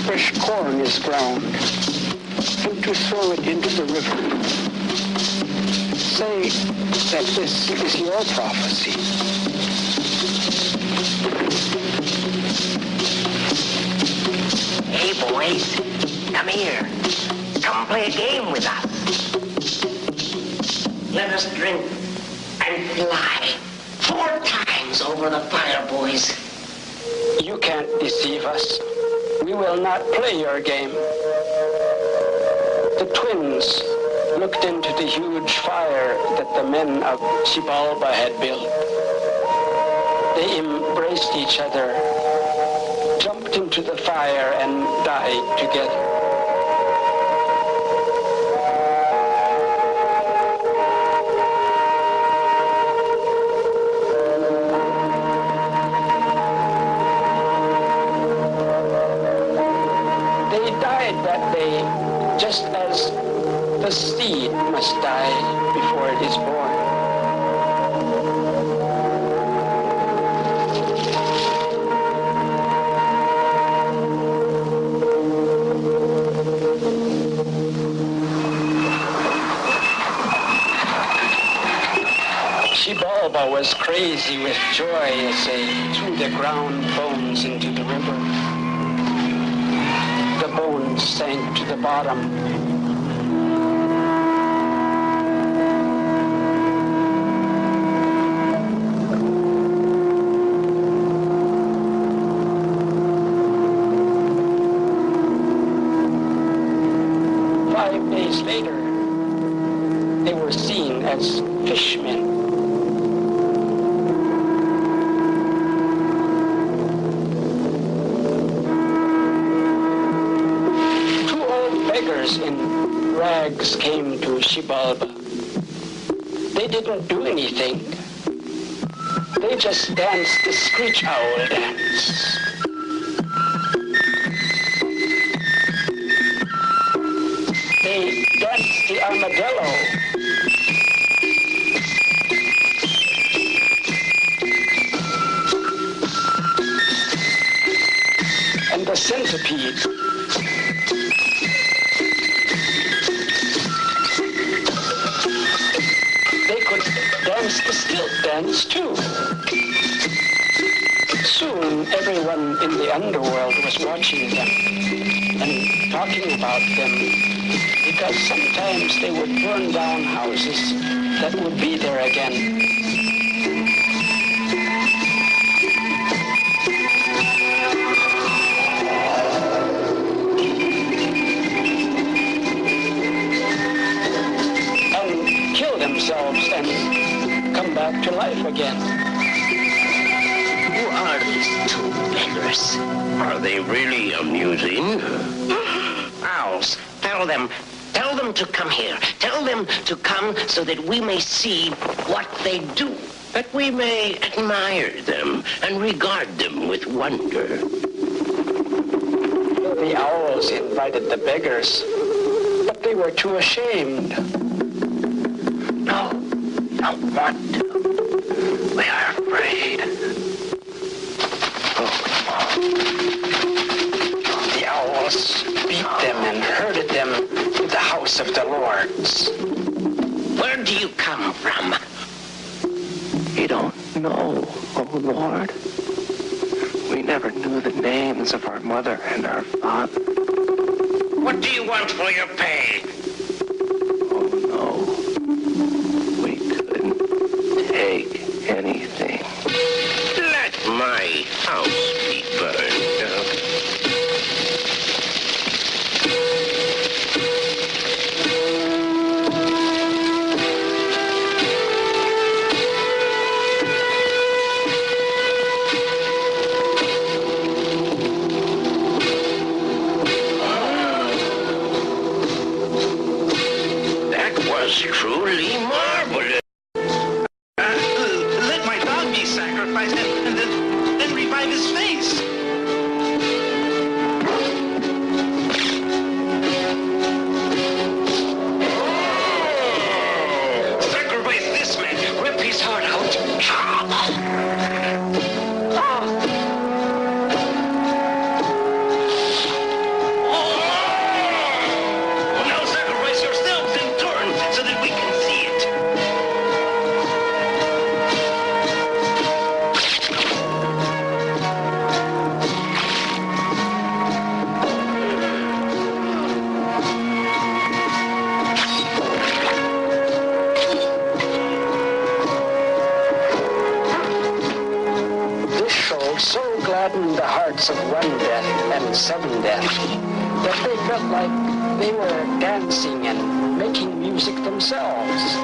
fresh corn is ground, and to throw it into the river. Say that this is your prophecy. Hey, boys, come here. Come play a game with us. Let us drink and fly 4 times over the fire, boys. You can't deceive us. We will not play your game. The twins looked into the huge fire that the men of Xibalba had built. They embraced each other, jumped into the fire, and died together. They died that day, just as the seed must die before it is born. Xibalba was crazy with joy as they threw the ground bones into the river. The bones sank to the bottom. 5 days later, they were seen as fishmen. Two old beggars in rags came to Xibalba. They didn't do anything. They just danced the screech owl dance. They danced the armadillo. And the centipede. They could dance the stilt dance too. Soon everyone in the underworld was watching them and talking about them, because sometimes they would burn down houses that would be there again. And kill themselves and come back to life again. Who are these 2 beggars? Are they really amusing? Owls, tell them to come here. Tell them to come so that we may see what they do. That we may admire them and regard them with wonder. The owls invited the beggars, but they were too ashamed. No, don't want to. We are afraid. The owls beat them and herded them to the house of the lords. Where do you come from? We don't know, oh Lord. We never knew the names of our mother and our father. What do you want for your pay? Oh, no. We couldn't take anything. Let my house be burned up. Truly marvelous. Let my dog be sacrificed and then revive his face. Sacrifice this man. Rip his heart out. Now sacrifice yourselves in turn so that we can see it. This show so gladdened the hearts of one deaf and seven deaf that they felt like they were dancing and making music themselves.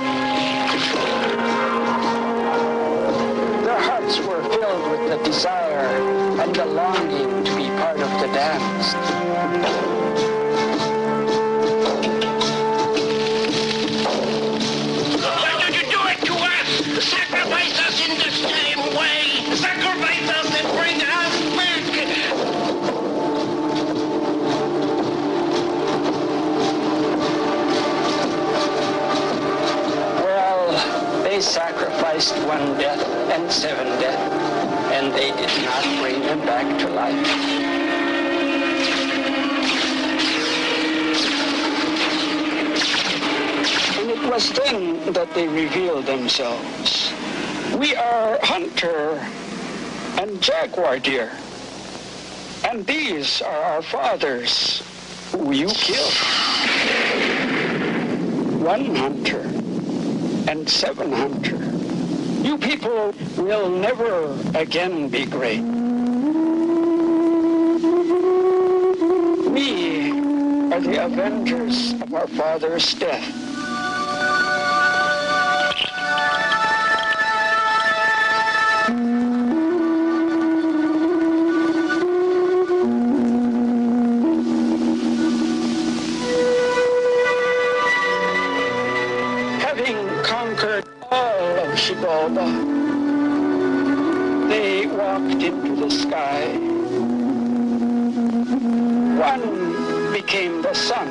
Their hearts were filled with the desire and the longing to be part of the dance. Why did you do it to us? Sacrifice us in the same way. Sacrifice us and bring us back. Well, they sacrificed one death and seven death, and they did not bring them back to life. And it was then that they revealed themselves. We are hunter and jaguar deer, and these are our fathers who you killed. One hunter and seven hunter. You people will never again be great. We are the avengers of our father's death. Conquered all of Shibalba, they walked into the sky. One became the sun,